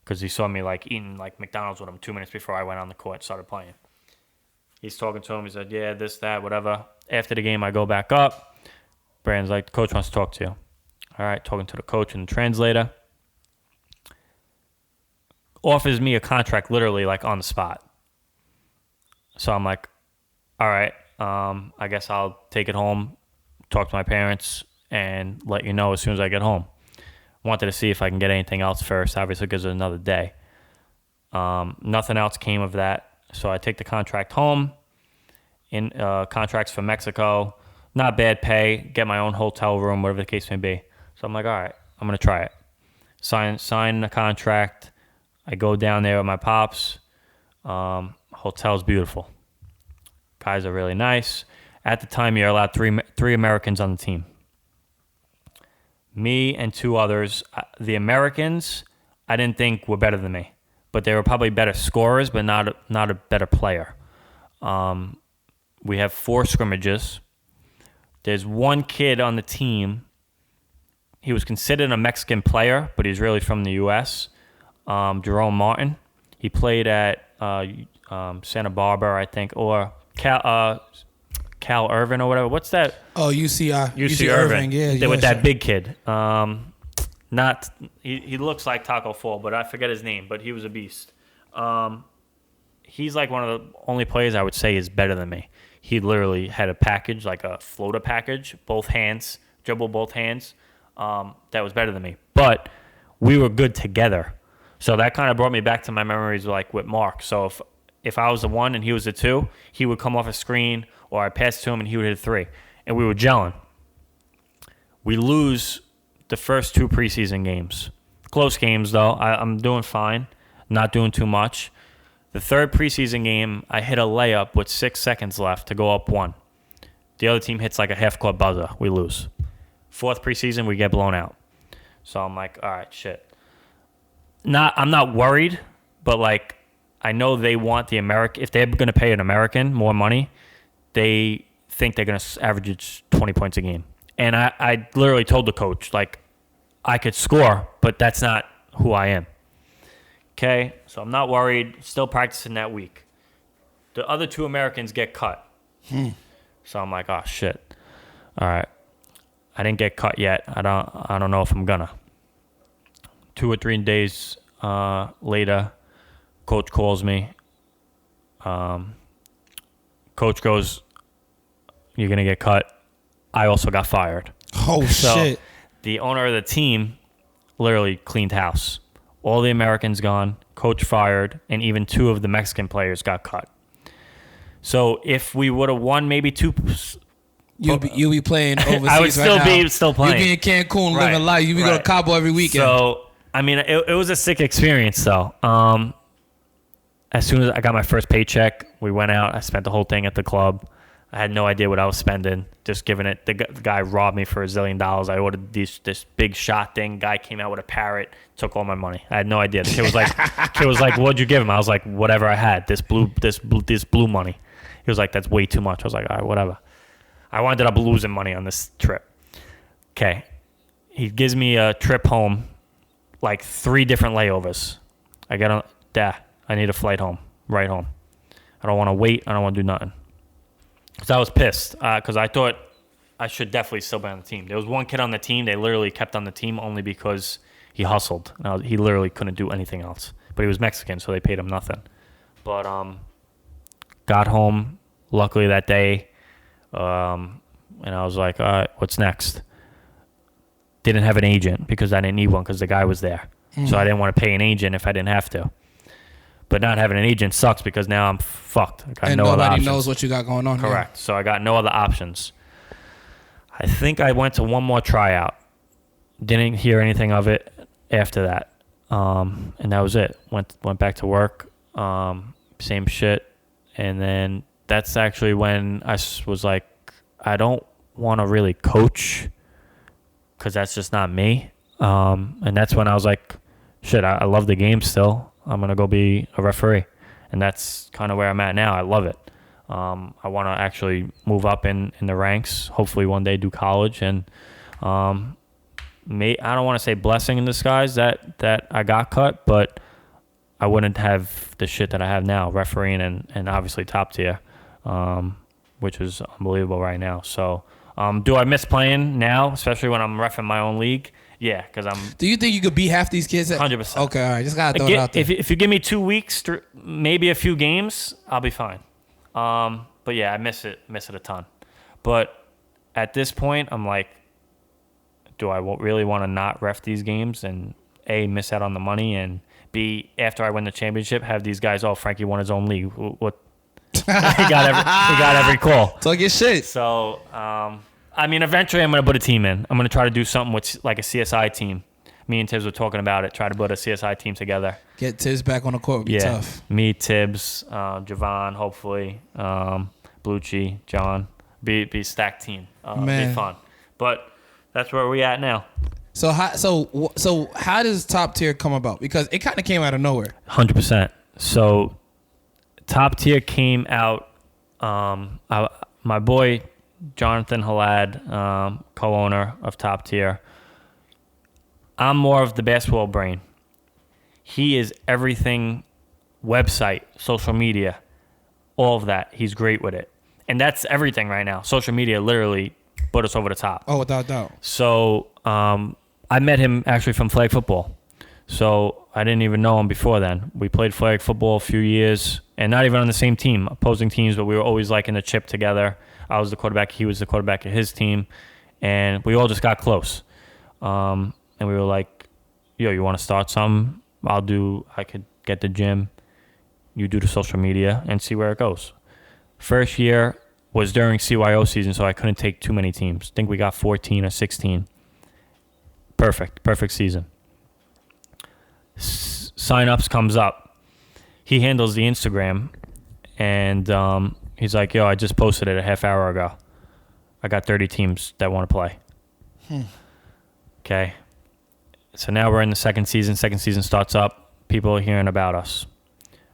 because he saw me eating McDonald's with him 2 minutes before I went on the court and started playing. He's talking to him. He said, yeah, this, that, whatever. After the game, I go back up. Brandon's like, the coach wants to talk to you. All right, talking to the coach and the translator. Offers me a contract literally on the spot. So I'm like, all right, I guess I'll take it home, talk to my parents, and let you know as soon as I get home. Wanted to see if I can get anything else first, obviously because it's another day. Nothing else came of that. So I take the contract home. In contracts for Mexico, not bad pay, get my own hotel room, whatever the case may be. So I'm like, all right, I'm going to try it. Sign the contract. I go down there with my pops. Hotel's beautiful. Guys are really nice. At the time, you're allowed three Americans on the team. Me and 2 others. The Americans, I didn't think were better than me, but they were probably better scorers, but not a better player. We have 4 scrimmages. There's one kid on the team. He was considered a Mexican player, but he's really from the U.S. Jerome Martin. He played at Santa Barbara, I think, or Cal Irvin or whatever. What's that? Oh, UC Irvin. Yeah, with that big kid. He looks like Taco Fall, but I forget his name. But he was a beast. He's one of the only players I would say is better than me. He literally had a package, like a floater package, both hands, dribble both hands. That was better than me. But we were good together. So that kind of brought me back to my memories with Mark. So if I was the 1 and he was the 2, he would come off a screen or I passed to him and he would hit a 3. And we were gelling. We lose the first 2 preseason games. Close games, though. I'm doing fine. Not doing too much. The 3rd preseason game, I hit a layup with 6 seconds left to go up 1. The other team hits a half-court buzzer. We lose. 4th preseason, we get blown out. So I'm like, all right, shit. I'm not worried, but I know they want the American. If they're going to pay an American more money, they think they're going to average 20 points a game. And I literally told the coach, I could score, but that's not who I am. Okay, so I'm not worried. Still practicing that week. The other 2 Americans get cut. So I'm like, oh shit. All right, I didn't get cut yet. I don't know if I'm gonna. 2 or 3 days later, coach calls me. Coach goes, "You're gonna get cut." I also got fired. Oh shit! The owner of the team literally cleaned house. All the Americans gone, coach fired, and even 2 of the Mexican players got cut. So if we would have won maybe 2... You'll be playing overseas. I would still be playing. You'd be in Cancun living life. You'd be going to Cabo every weekend. So, I mean, it was a sick experience, though. As soon as I got my first paycheck, we went out. I spent the whole thing at the club. I had no idea what I was spending. Just giving it. The guy robbed me for $1 zillion. I ordered this big shot thing. Guy came out with a parrot, took all my money. I had no idea. The kid was like, "What'd you give him?" I was like, "Whatever I had. This blue money." He was like, "That's way too much." I was like, "All right, whatever." I wound up losing money on this trip. Okay, he gives me a trip home, 3 different layovers. I get on. I need a flight home, right home. I don't want to wait. I don't want to do nothing. Because I was pissed because I thought I should definitely still be on the team. There was one kid on the team. They literally kept on the team only because he hustled. Now, he literally couldn't do anything else. But he was Mexican, so they paid him nothing. But got home, luckily that day, and I was like, all right, what's next? Didn't have an agent because I didn't need one because the guy was there. So I didn't want to pay an agent if I didn't have to. But not having an agent sucks because now I'm fucked. I got and no other nobody options. knows what you got going on. Correct. Here. So I got no other options. I think I went to one more tryout. Didn't hear anything of it after that. And that was it. Went back to work. Same shit. And then that's actually when I was like, I don't want to really coach because that's just not me. And that's when I was like, shit, I love the game still. I'm going to go be a referee. And that's kind of where I'm at now. I love it. I want to actually move up in the ranks, hopefully one day do college. And I don't want to say blessing in disguise that I got cut, but I wouldn't have the shit that I have now, refereeing and obviously top tier, which is unbelievable right now. So do I miss playing now, especially when I'm reffing my own league? Yeah, because I'm... Do you think you could beat half these kids? 100%. Okay, all right. Just got to throw it out there. If you give me 2 weeks, maybe a few games, I'll be fine. But yeah, I miss it a ton. But at this point, I'm like, do I really want to not ref these games and A, miss out on the money, and B, after I win the championship, have these guys, Frankie won his own league. What? he got every call. Talk your shit. So, I mean, eventually I'm going to put a team in. I'm going to try to do something with like a CSI team. Me and Tibbs were talking about it, try to put a CSI team together. Get Tibbs back on the court would be tough. Me, Tibbs, Javon, hopefully, Blucci, John. Be a stacked team. Be fun. But that's where we at now. So how does top tier come about? Because it kind of came out of nowhere. 100%. So top tier came out. My boy Jonathan Halad, co-owner of Top Tier. I'm more of the basketball brain. He is everything, website, social media, all of that. He's great with it. And that's everything right now. Social media literally put us over the top. Oh, without doubt. So I met him actually from flag football. So I didn't even know him before then. We played flag football a few years, and not even on the same team, opposing teams, but we were always like in the chip together. I was the quarterback, he was the quarterback of his team, and we all just got close. And we were like, yo, you want to start something? I could get the gym, you do the social media, and see where it goes. First year was during CYO season, so I couldn't take too many teams. I think we got 14 or 16. Perfect season. Sign-ups comes up. He handles the Instagram, and he's like, yo, I just posted it a half hour ago. I got 30 teams that want to play. Okay. So now we're in the second season. Second season starts up. People are hearing about us.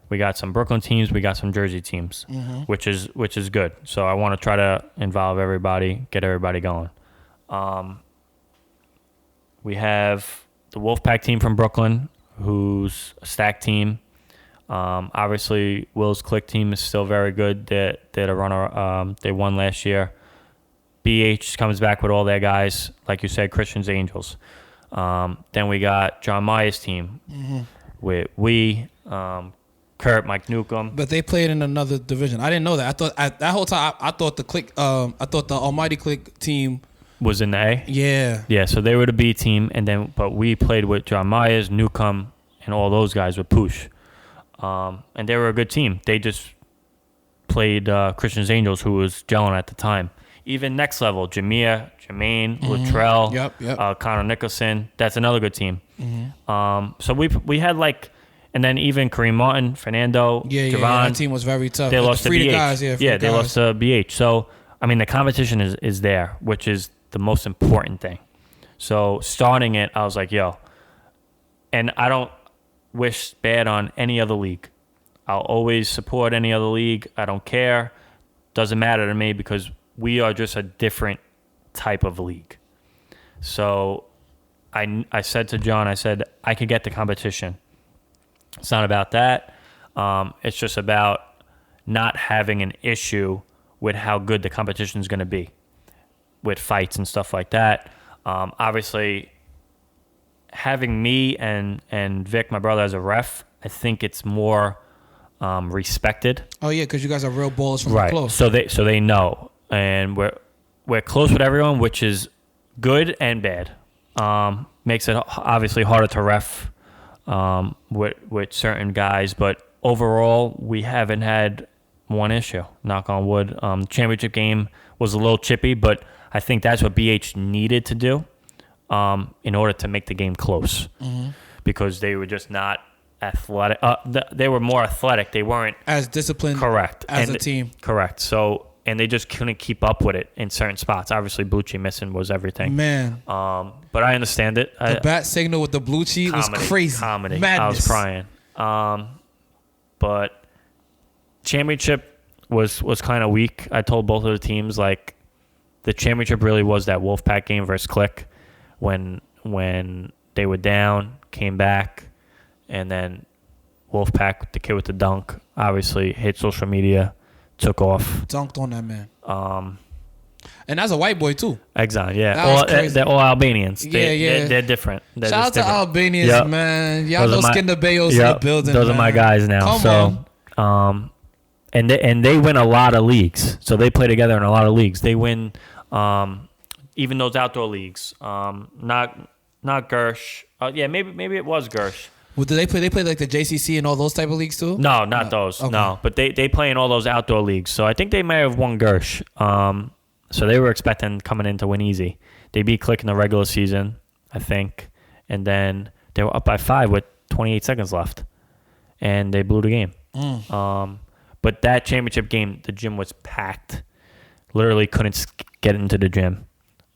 We got some Brooklyn teams. We got some Jersey teams, which is good. So I want to try to involve everybody, get everybody going. We have the Wolfpack team from Brooklyn, who's a stacked team. Obviously, Will's Click team is still very good. They're a runner. They won last year. BH comes back with all their guys, like you said, Christian's Angels. Then we got John Meyer's team with Kurt, Mike Newcomb. But they played in another division. I didn't know that. I thought that whole time I thought the Almighty Click team was in the A. Yeah. So they were the B team, but we played with John Myers, Newcomb, and all those guys with Poosh. And they were a good team. They just played Christian's Angels, who was gelling at the time. Even next level, Jermaine, Latrell, Connor Nicholson. That's another good team. So we had and then even Kareem Martin, Fernando, Javon. That team was very tough. They lost to BH. Guys, they lost to BH. So, I mean, the competition is there, which is the most important thing. So starting it, I was like, yo, and I don't wish bad on any other league. I'll always support any other league. I don't care. Doesn't matter to me because we are just a different type of league. So I said to John, I could get the competition. It's not about that. It's just about not having an issue with how good the competition is going to be with fights and stuff like that. Obviously, having me and Vic, my brother, as a ref, I think it's more respected. Oh yeah, because you guys are real ballers from close. So they know, and we're close with everyone, which is good and bad. Makes it obviously harder to ref with certain guys, but overall we haven't had one issue. Knock on wood. The championship game was a little chippy, but I think that's what BH needed to do in order to make the game close. because they were just not athletic. They were more athletic. They weren't as disciplined. Correct. As a team. Correct. So, and they just couldn't keep up with it in certain spots. Obviously, Bucci missing was everything. Man. But I understand it. The bat signal with the Bucci was crazy. Comedy. Madness. I was crying. But championship was kind of weak. I told both of the teams, like, the championship really was that Wolfpack game versus Click when they were down, came back, and then Wolfpack, the kid with the dunk, obviously hit social media, took off. Dunked on that man. And that's a white boy, too. Exxon, yeah. They're all Albanians. They're different. Shout out to Albanians, man. Y'all know Skin the Bayos in the building, those man. are my guys now. Come on. And they win a lot of leagues. So they play together in a lot of leagues. They win even those outdoor leagues. Not Gersh. Maybe it was Gersh. Well, do they play like the JCC and all those type of leagues too? No, not those. Okay. No, but they play in all those outdoor leagues. So I think they may have won Gersh. So they were expecting coming in to win easy. They beat Click in the regular season, I think, and then they were up by 5 with 28 seconds left, and they blew the game. But that championship game, the gym was packed. Literally couldn't get into the gym.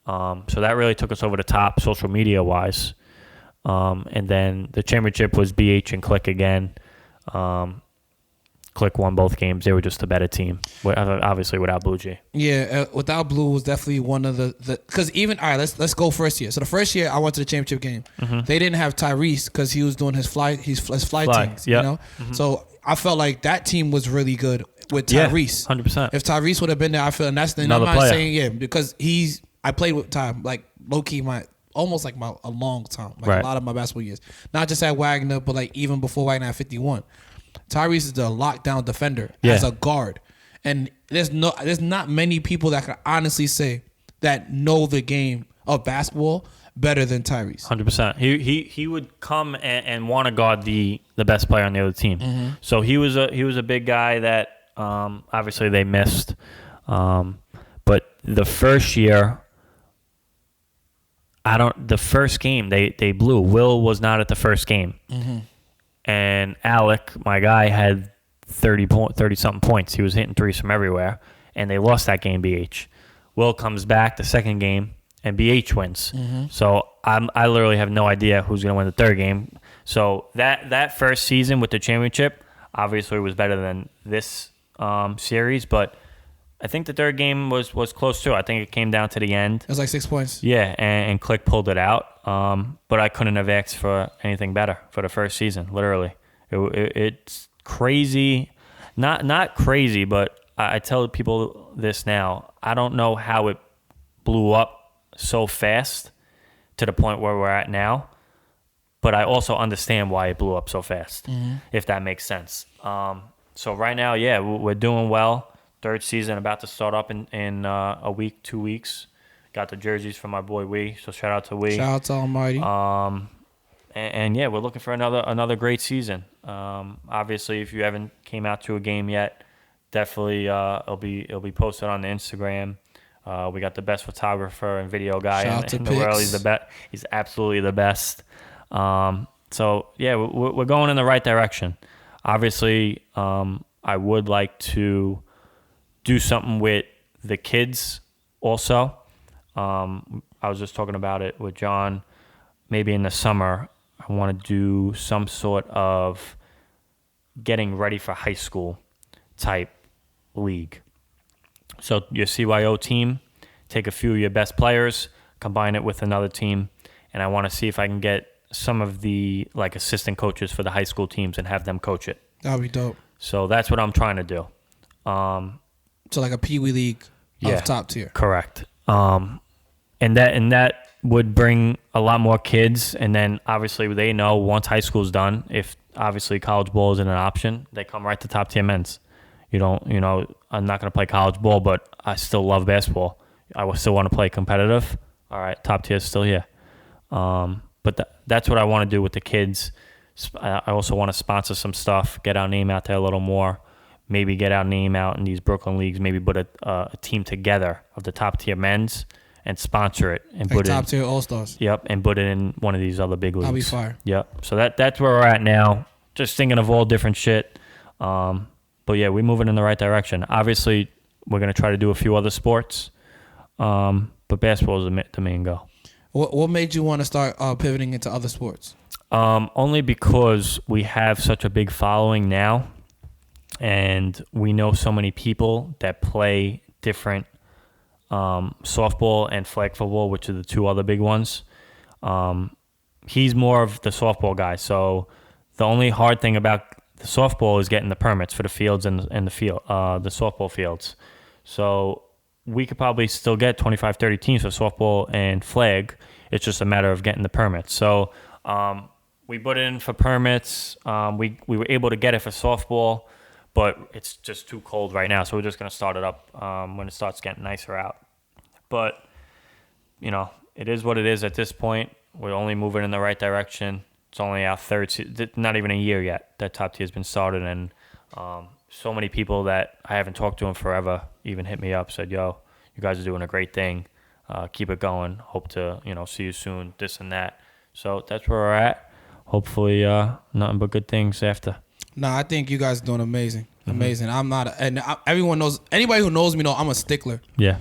So that really took us over the top social media wise. And then the championship was BH and Click again. Click won both games. They were just a better team, obviously without Blue Jay. Yeah, without Blue was definitely one of the because even all right, let's go first year. So the first year I went to the championship game. They didn't have Tyrese because he was doing his fly things. Yep. You know, so I felt like that team was really good with Tyrese. 100%. If Tyrese would have been there, I feel, and that's I'm not saying because I played with Ty like low key a long time, like a lot of my basketball years. Not just at Wagner, but like even before Wagner at 51. Tyrese is the lockdown defender as a guard, and there's not many people that can honestly say that know the game of basketball better than Tyrese. 100%. He would come and want to guard the best player on the other team. So he was a big guy that obviously they missed, but the first year. The first game they blew. Will was not at the first game. And Alec, my guy, had 30-something points. He was hitting threes from everywhere. And they lost that game, BH. Will comes back the second game, and BH wins. So I literally have no idea who's going to win the third game. So that first season with the championship obviously was better than this series, but I think the third game was close too. I think it came down to the end. It was like 6 points. Yeah, and Click pulled it out. But I couldn't have asked for anything better for the first season. Literally, it's crazy. Not crazy, but I tell people this now. I don't know how it blew up so fast to the point where we're at now. But I also understand why it blew up so fast, if that makes sense. So right now, yeah, we're doing well. Third season about to start up in a week, 2 weeks. Got the jerseys from my boy Wee, so shout out to Wee. Shout out to Almighty. And yeah, we're looking for another great season. Obviously, if you haven't came out to a game yet, definitely it'll be posted on the Instagram. We got the best photographer and video guy in the world. He's the best. He's absolutely the best. So yeah, we're going in the right direction. Obviously, I would like to do something with the kids also. I was just talking about it with John. Maybe in the summer, I want to do some sort of getting ready for high school type league. So your CYO team, take a few of your best players, combine it with another team, and I want to see if I can get some of the assistant coaches for the high school teams and have them coach it. That would be dope. So that's what I'm trying to do. So like a Pee Wee league of top tier. Correct. And that would bring a lot more kids. And then obviously they know once high school's done, if obviously college ball isn't an option, they come right to top tier men's. I'm not going to play college ball, but I still love basketball. I still want to play competitive. All right, top tier is still here. But that's what I want to do with the kids. I also want to sponsor some stuff, get our name out there a little more. Maybe get our name out in these Brooklyn leagues. Maybe put a team together of the top tier men's and sponsor it and Like put it top tier all stars. Yep, and put it in one of these other big leagues. I'll be fire. Yep. So that's where we're at now. Just thinking of all different shit. But yeah, we're moving in the right direction. Obviously, we're gonna try to do a few other sports, but basketball is the main goal. What made you want to start pivoting into other sports? Only because we have such a big following now, and we know so many people that play different softball and flag football, which are the two other big ones. He's more of the softball guy, so the only hard thing about the softball is getting the permits for the fields and the field, the softball fields. So we could probably still get 25, 30 teams for softball and flag. It's just a matter of getting the permits. So we put in for permits. We were able to get it for softball, but it's just too cold right now. So we're just going to start it up when it starts getting nicer out. But, it is what it is at this point. We're only moving in the right direction. It's only our not even a year yet that Top Tier has been started, and so many people that I haven't talked to in forever even hit me up, said, "Yo, you guys are doing a great thing. Keep it going. Hope to see you soon. This and that." So that's where we're at. Hopefully, nothing but good things after. No, I think you guys are doing amazing. Amazing. I'm not, everyone knows. Anybody who knows me know I'm a stickler. Yeah.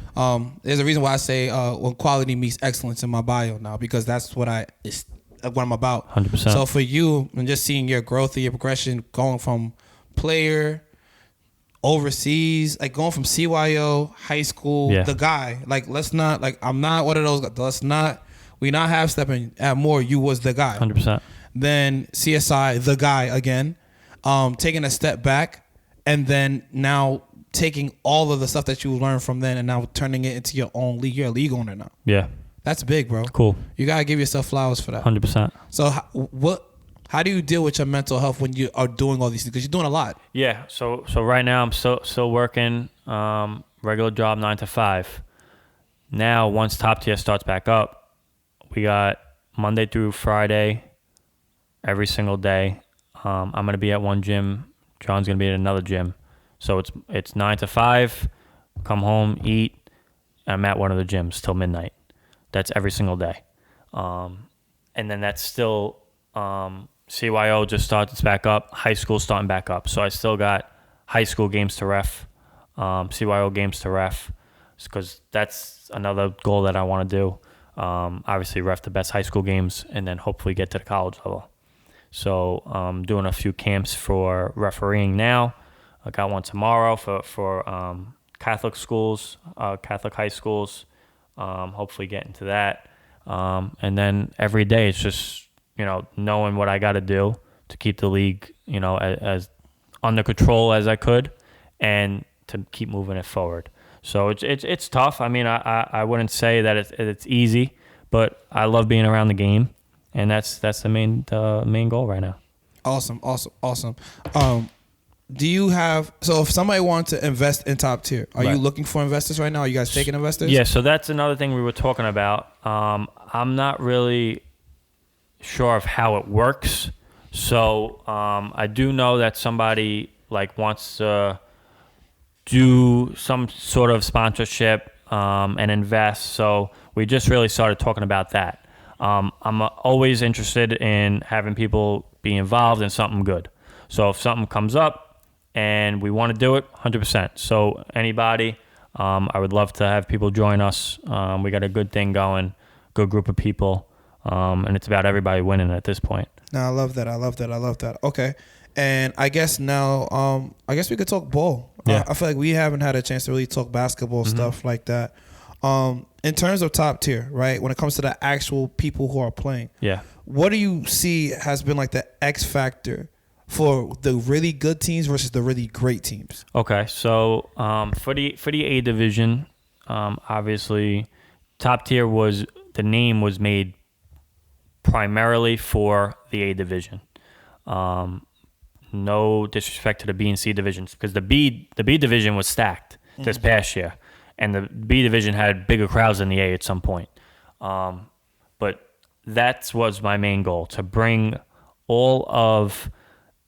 There's a reason why I say when quality meets excellence in my bio now, because that's what I'm about. 100%. So for you, and just seeing your growth and your progression, going from player overseas, like going from CYO, high school, the guy, like let's not, like I'm not one of those. We not half stepping at more. You was the guy. 100%. Then CSI, the guy again, taking a step back. And then now taking all of the stuff that you learned from then and now turning it into your own league. You're a league owner now. Yeah. That's big, bro. Cool. You got to give yourself flowers for that. 100%. So how do you deal with your mental health when you are doing all these things? Because you're doing a lot. Yeah. So right now I'm still working regular job 9 to 5. Now, once Top Tier starts back up, we got Monday through Friday every single day. I'm going to be at one gym. John's going to be at another gym. So it's 9 to 5, come home, eat. I'm at one of the gyms till midnight. That's every single day. And then that's still CYO just starts back up. High school starting back up. So I still got high school games to ref, CYO games to ref, because that's another goal that I want to do. Obviously ref the best high school games and then hopefully get to the college level. So I'm doing a few camps for refereeing now. I got one tomorrow for Catholic schools, Catholic high schools. Hopefully get into that. And then every day it's just, knowing what I got to do to keep the league, as under control as I could and to keep moving it forward. So it's tough. I mean, I wouldn't say that it's easy, but I love being around the game. And that's the main goal right now. Awesome. Do you have, so if somebody wants to invest in Top Tier, are you looking for investors right now? Are you guys taking investors? Yeah, so that's another thing we were talking about. I'm not really sure of how it works. So I do know that somebody wants to do some sort of sponsorship and invest. So we just really started talking about that. I'm always interested in having people be involved in something good. So if something comes up and we want to do it, 100%. So anybody, I would love to have people join us. We got a good thing going, good group of people, and it's about everybody winning at this point. No, I love that. Okay. And I guess now, we could talk ball. Yeah. I feel like we haven't had a chance to really talk basketball stuff like that. In terms of Top Tier, right, when it comes to the actual people who are playing, what do you see has been like the X factor for the really good teams versus the really great teams? Okay, so for the A division, obviously, Top Tier the name was made primarily for the A division. No disrespect to the B and C divisions, because the B division was stacked this past year. And the B division had bigger crowds than the A at some point. But that was my main goal, to bring all of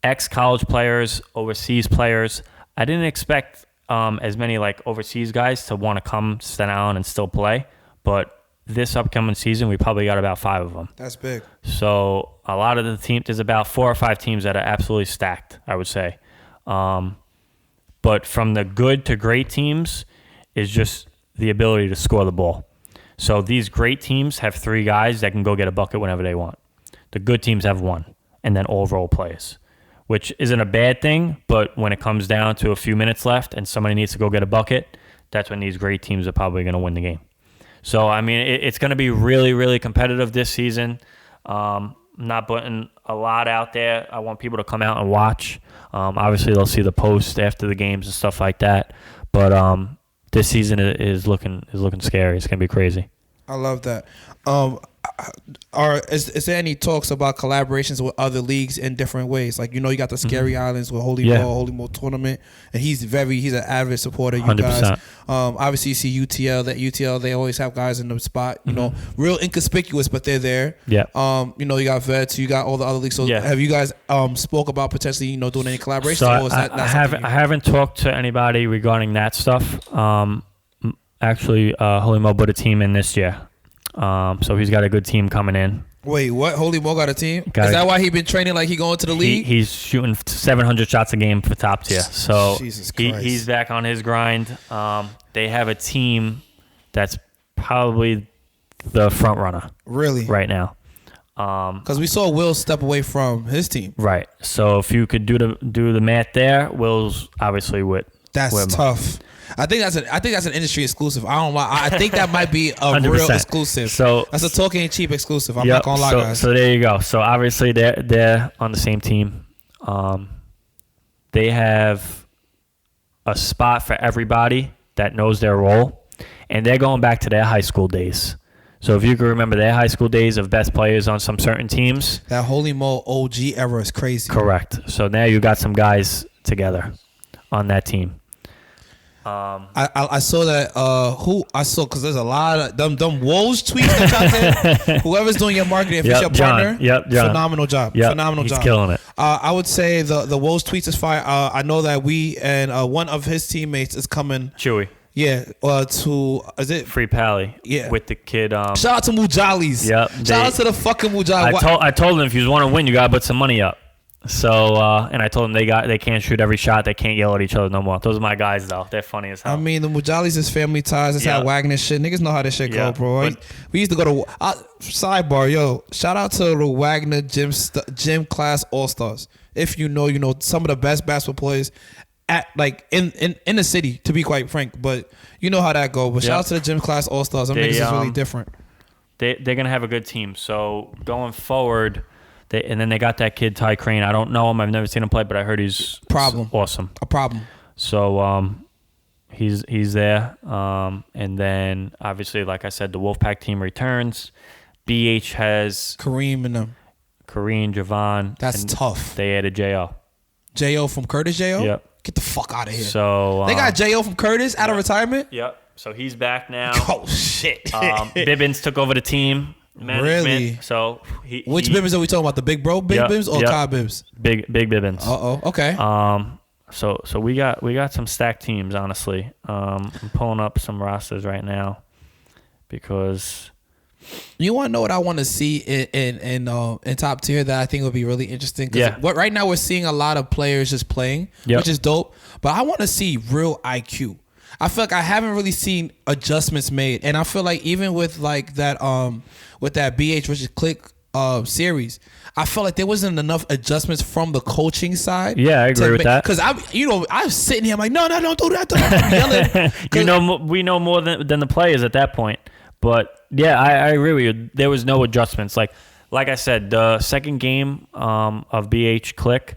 ex-college players, overseas players. I didn't expect as many overseas guys to want to come to Staten Island and still play. but this upcoming season, we probably got about 5 of them. That's big. So a lot of the teams, there's about 4 or 5 teams that are absolutely stacked, I would say. But from the good to great teams is just the ability to score the ball. So these great teams have 3 guys that can go get a bucket whenever they want. The good teams have 1, and then all role players, which isn't a bad thing, but when it comes down to a few minutes left and somebody needs to go get a bucket, that's when these great teams are probably going to win the game. So, I mean, it's going to be really, really competitive this season. I'm not putting a lot out there. I want people to come out and watch. Obviously, they'll see the post after the games and stuff like that. But this season is looking scary. It's going to be crazy. I love that. Is there any talks about collaborations with other leagues in different ways? Like, you got the Scary Islands with Holy Mo tournament, and he's an avid supporter. You 100%. Guys, obviously you see UTL. They always have guys in the spot. Real inconspicuous, but they're there. Yeah. You got Vets. You got all the other leagues. So have you guys spoke about potentially doing any collaborations? So or is that I haven't talked to anybody regarding that stuff. Actually, Holy Mo put a team in this year. So he's got a good team coming in. Wait, what? Holy Mo got a team? Is that why he been training like he going to the league? He's shooting 700 shots a game for top tier. So Jesus Christ. He's back on his grind. They have a team that's probably the front runner. Really? Right now. Because we saw Will step away from his team. Right. So if you could do the math there, Will's obviously with. That's tough. I think that's an industry exclusive. I don't lie. I think that might be a 100%. Real exclusive. So that's a Talking Ain't Cheap exclusive. I'm not gonna lie, guys. So there you go. So obviously they're on the same team. They have a spot for everybody that knows their role, and they're going back to their high school days. So if you can remember their high school days of best players on some certain teams, that Holy Mo OG era is crazy. Correct. So now you got some guys together on that team. I saw that because there's a lot of them Woes tweets that y'all did. Whoever's doing your marketing, if it's your partner, John. Phenomenal job. He's killing it. I would say the Woes tweets is fire. I know that we and one of his teammates is coming. Chewy. Yeah. Is it Free Pally? Yeah. With the kid. Shout out to Mujalis. Yep. Shout out to the fucking Mujalis. I told them if you want to win, you gotta put some money up. So and I told them they can't shoot every shot. They can't yell at each other no more. Those are my guys though. They're funny as hell. I mean, the Mujalis is family ties. It's how Wagner shit. Niggas know how this shit go, bro. We used to go to sidebar. Yo, shout out to the Wagner gym class all stars. If you know some of the best basketball players at in the city. To be quite frank, but you know how that go. But shout out to the gym class all stars. Them niggas is really different. They're gonna have a good team. So going forward. And then they got that kid Ty Crane. I don't know him. I've never seen him play, but I heard he's awesome. A problem. So he's there. And then obviously, like I said, the Wolfpack team returns. BH has Kareem and them. Kareem, Javon. That's tough. They added J.O. J.O. from Curtis J.O.? Yep. Get the fuck out of here. So they got J.O. from Curtis out of retirement? Yep. So he's back now. Oh, shit. Bibbins took over the team. Management. Really? So which Bibbins are we talking about? The big bro Bibbins or Kai Bibbs? Big Bibbins. Okay. So we got some stacked teams, honestly. I'm pulling up some rosters right now because you want to know what I want to see in top tier that I think would be really interesting. Right now we're seeing a lot of players just playing, which is dope. But I want to see real IQ. I feel like I haven't really seen adjustments made, and I feel like even with like that with that BH versus Click series, I felt like there wasn't enough adjustments from the coaching side. Yeah, I agree with that. Because I was sitting here, I'm like, no, don't do that. Yelling. We know more than the players at that point. But yeah, I agree with you. There was no adjustments. Like I said, the second game of BH Click,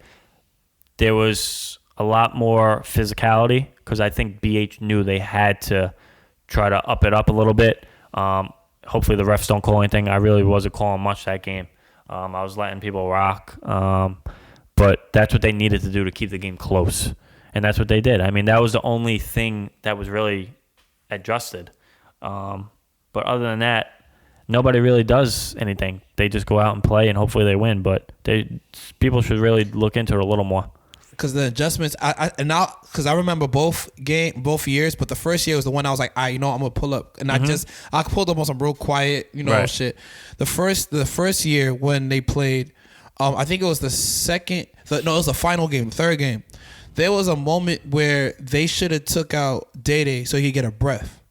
there was a lot more physicality because I think BH knew they had to try to up it up a little bit. Hopefully the refs don't call anything. I really wasn't calling much that game. I was letting people rock. But that's what they needed to do to keep the game close. And that's what they did. I mean, that was the only thing that was really adjusted. But other than that, nobody really does anything. They just go out and play, and hopefully they win. But people should really look into it a little more. because the adjustments. Because I remember both years, but the first year was the one I was like, I'm gonna pull up, and I pulled up on some real quiet, shit. The first year when they played, I think it was it was the final game, third game. There was a moment where they should have took out Day so he could get a breath,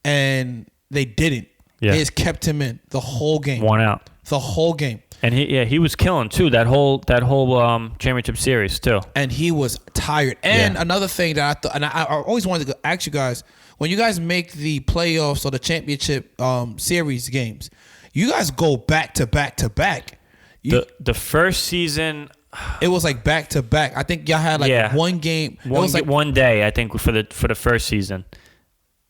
and they didn't. Yeah. They just kept him in the whole game. One out. The whole game. And he was killing too that whole championship series too. And he was tired. And another thing that I thought, and I always wanted to ask you guys, when you guys make the playoffs or the championship series games, you guys go back to back to back. The first season, it was like back to back. I think y'all had one game. It was like one day. I think for the first season.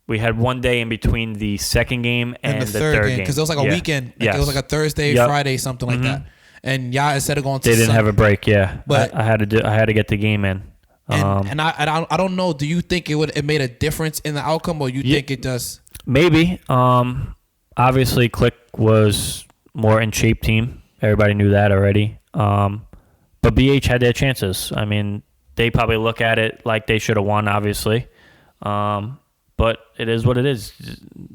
We had one day in between the second game and the third game. Because it was like a weekend. It was like a Thursday, Friday, something like that. And y'all, instead of going to they didn't have a break, But I had to get the game in. And I don't know, do you think it made a difference in the outcome, or you think it does? Maybe. Obviously, Click was more in shape team. Everybody knew that already. But BH had their chances. I mean, they probably look at it like they should have won, obviously. But it is what it is.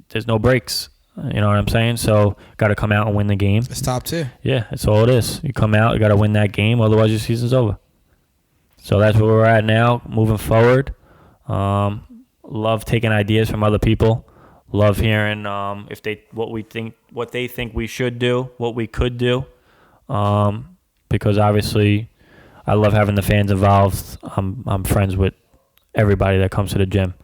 There's no breaks. You know what I'm saying? So, got to come out and win the game. It's top tier. Yeah, that's all it is. You come out, you got to win that game. Otherwise, your season's over. So, that's where we're at now, moving forward. Love taking ideas from other people. Love hearing what they think we should do, what we could do. Because, obviously, I love having the fans involved. I'm friends with everybody that comes to the gym.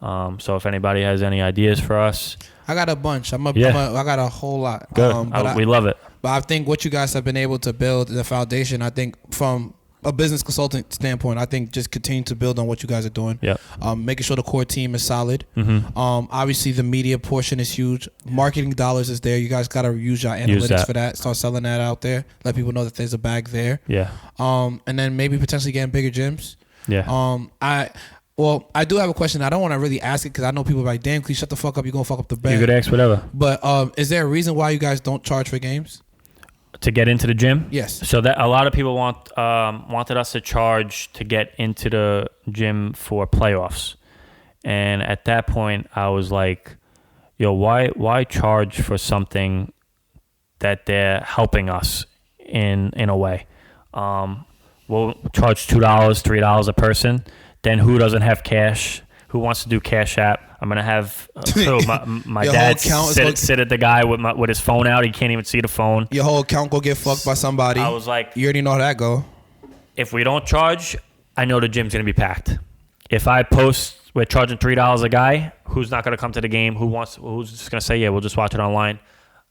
So if anybody has any ideas for us, I got a bunch. I got a whole lot. Good. We love it. But I think what you guys have been able to build the foundation, I think from a business consultant standpoint, I think just continue to build on what you guys are doing. Yeah. Making sure the core team is solid. Mm-hmm. Obviously the media portion is huge. Marketing dollars is there. You guys got to use your analytics for that. Start selling that out there. Let people know that there's a bag there. Yeah. And then maybe potentially getting bigger gyms. Yeah. I do have a question. I don't want to really ask it because I know people are like, damn, please shut the fuck up. You're going to fuck up the bag. You could ask whatever. But is there a reason why you guys don't charge for games? To get into the gym? Yes. So that a lot of people wanted us to charge to get into the gym for playoffs. And at that point, I was like, yo, why charge for something that they're helping us in a way? We'll charge $2, $3 a person. Then who doesn't have cash? Who wants to do Cash App? I'm gonna have my dad sit at the guy with his phone out. He can't even see the phone. Your whole account go get fucked by somebody. I was like, you already know how that go. If we don't charge, I know the gym's gonna be packed. If I post we're charging $3 a guy, who's not gonna come to the game? Who's just gonna say, yeah, we'll just watch it online?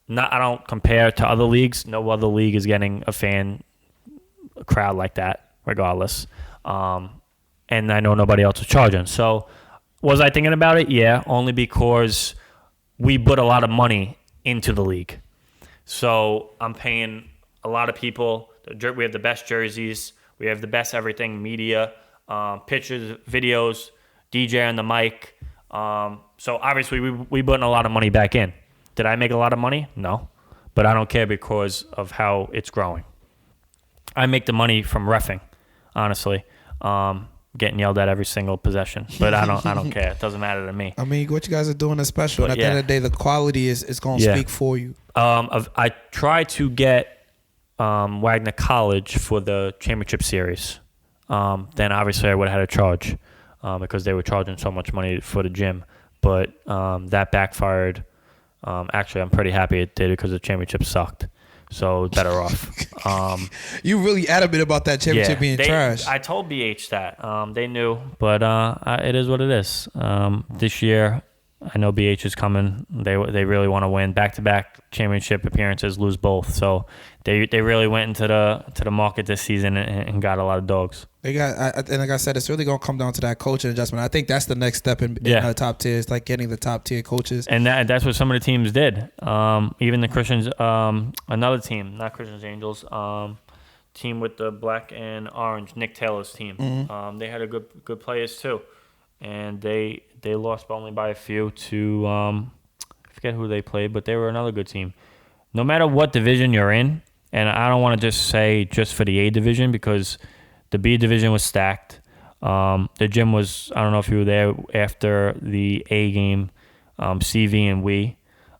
I don't compare to other leagues. No other league is getting a crowd like that, regardless. And I know nobody else is charging. So was I thinking about it? Yeah, only because we put a lot of money into the league. So I'm paying a lot of people. We have the best jerseys. We have the best everything, media, pictures, videos, DJ on the mic. So obviously we put a lot of money back in. Did I make a lot of money? No. But I don't care because of how it's growing. I make the money from reffing, honestly. Getting yelled at every single possession, but I don't care. It doesn't matter to me. I mean, what you guys are doing is special. And at the end of the day, the quality is going to speak for you. I tried to get Wagner College for the championship series. Then obviously I would have had to charge because they were charging so much money for the gym. But that backfired. Actually, I'm pretty happy it did because the championship sucked. So better off. You really adamant about that championship being trash. I told BH that. They knew, but it is what it is. This year, I know BH is coming. They really want to win back-to-back championship appearances, lose both. So they really went into the market this season and got a lot of dogs. They got, and like I said, it's really gonna come down to that coaching adjustment. I think that's the next step in the top tier. It's like getting the top tier coaches, and that's what some of the teams did. Even the Christians, another team, not Christians Angels, team with the black and orange, Nick Taylor's team. Mm-hmm. They had a good players too, and they lost only by a few to I forget who they played, but they were another good team. No matter what division you're in, and I don't want to just say just for the A division because The B division was stacked. The gym was, I don't know if you were there after the A game, CV and we.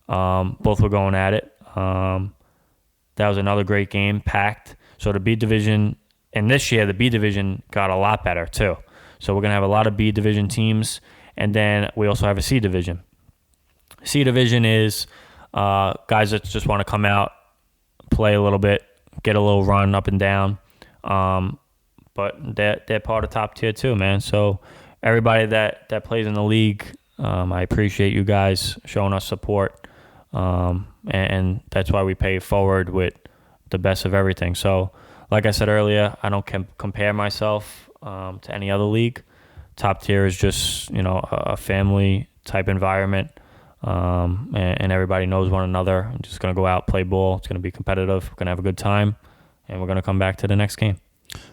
Both were going at it. That was another great game, packed. So the B division, and this year the B division got a lot better too. So we're going to have a lot of B division teams, and then we also have a C division. C division is guys that just want to come out, play a little bit, get a little run up and down. But they're part of top tier too, man. So everybody that plays in the league, I appreciate you guys showing us support. And that's why we pay forward with the best of everything. So like I said earlier, I don't compare myself to any other league. Top tier is just, a family type environment. And everybody knows one another. I'm just going to go out, play ball. It's going to be competitive. We're going to have a good time, and we're going to come back to the next game.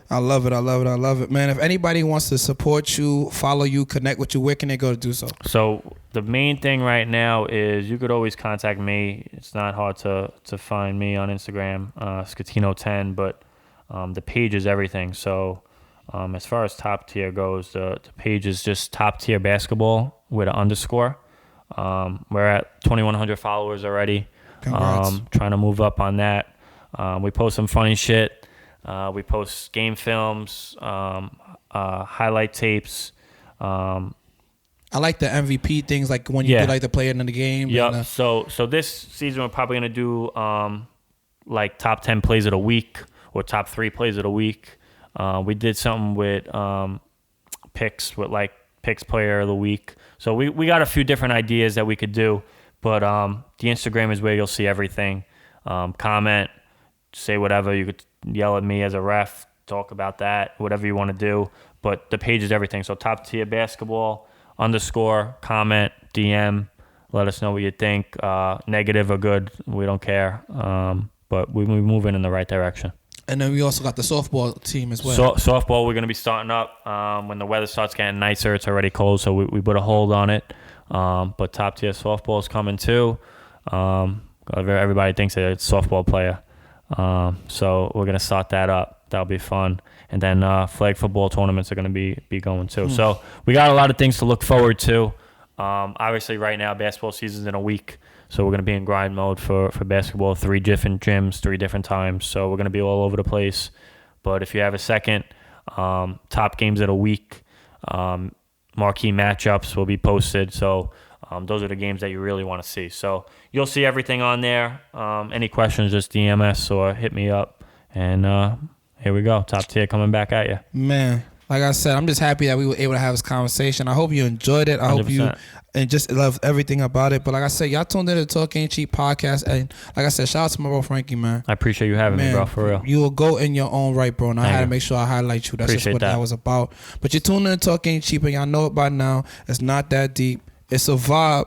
I love it, man. If anybody wants to support you, follow you, connect with you, where can they go to do so? So the main thing right now is you could always contact me. It's not hard to find me on Instagram, Schettino 10, but the page is everything. So as far as top tier goes, the page is just top tier basketball with an underscore. We're at 2,100 followers already. Congrats. Trying to move up on that. We post some funny shit. We post game films, highlight tapes. I like the MVP things, like when you do like the player in the game. Yeah. So this season we're probably gonna do like top 10 plays of the week or top 3 plays of the week. We did something with picks with like picks player of the week. So we got a few different ideas that we could do, but the Instagram is where you'll see everything. Comment, say whatever. You could yell at me as a ref, talk about that, whatever you want to do. But the page is everything. So top tier basketball, underscore, comment, DM, let us know what you think. Negative or good, we don't care. But we're moving in the right direction. And then we also got the softball team as well. Softball, we're going to be starting up when the weather starts getting nicer. It's already cold, so we put a hold on it. But top tier softball is coming too. Everybody thinks they're a softball player. So we're going to start that up. That'll be fun. And then flag football tournaments are going to be going too. So we got a lot of things to look forward to. Obviously, right now, basketball season's in a week. So we're going to be in grind mode for basketball, 3 different gyms, 3 different times. So we're going to be all over the place. But if you have a second, top games of the week, marquee matchups will be posted. So those are the games that you really want to see. So you'll see everything on there. Any questions, just DM us or hit me up. And here we go. Top tier coming back at you. Man, like I said, I'm just happy that we were able to have this conversation. I hope you enjoyed it. I 100%. hope you and just love everything about it. But like I said, y'all tuned in to Talk Ain't Cheap podcast. And like I said, shout out to my bro Frankie, man. I appreciate you having me, bro, for real. You will go in your own right, bro. And I had to make sure I highlight you. That's Appreciate just what that was about. But you tuned in to Talk Ain't Cheap, and y'all know it by now. It's not that deep. It's a vibe.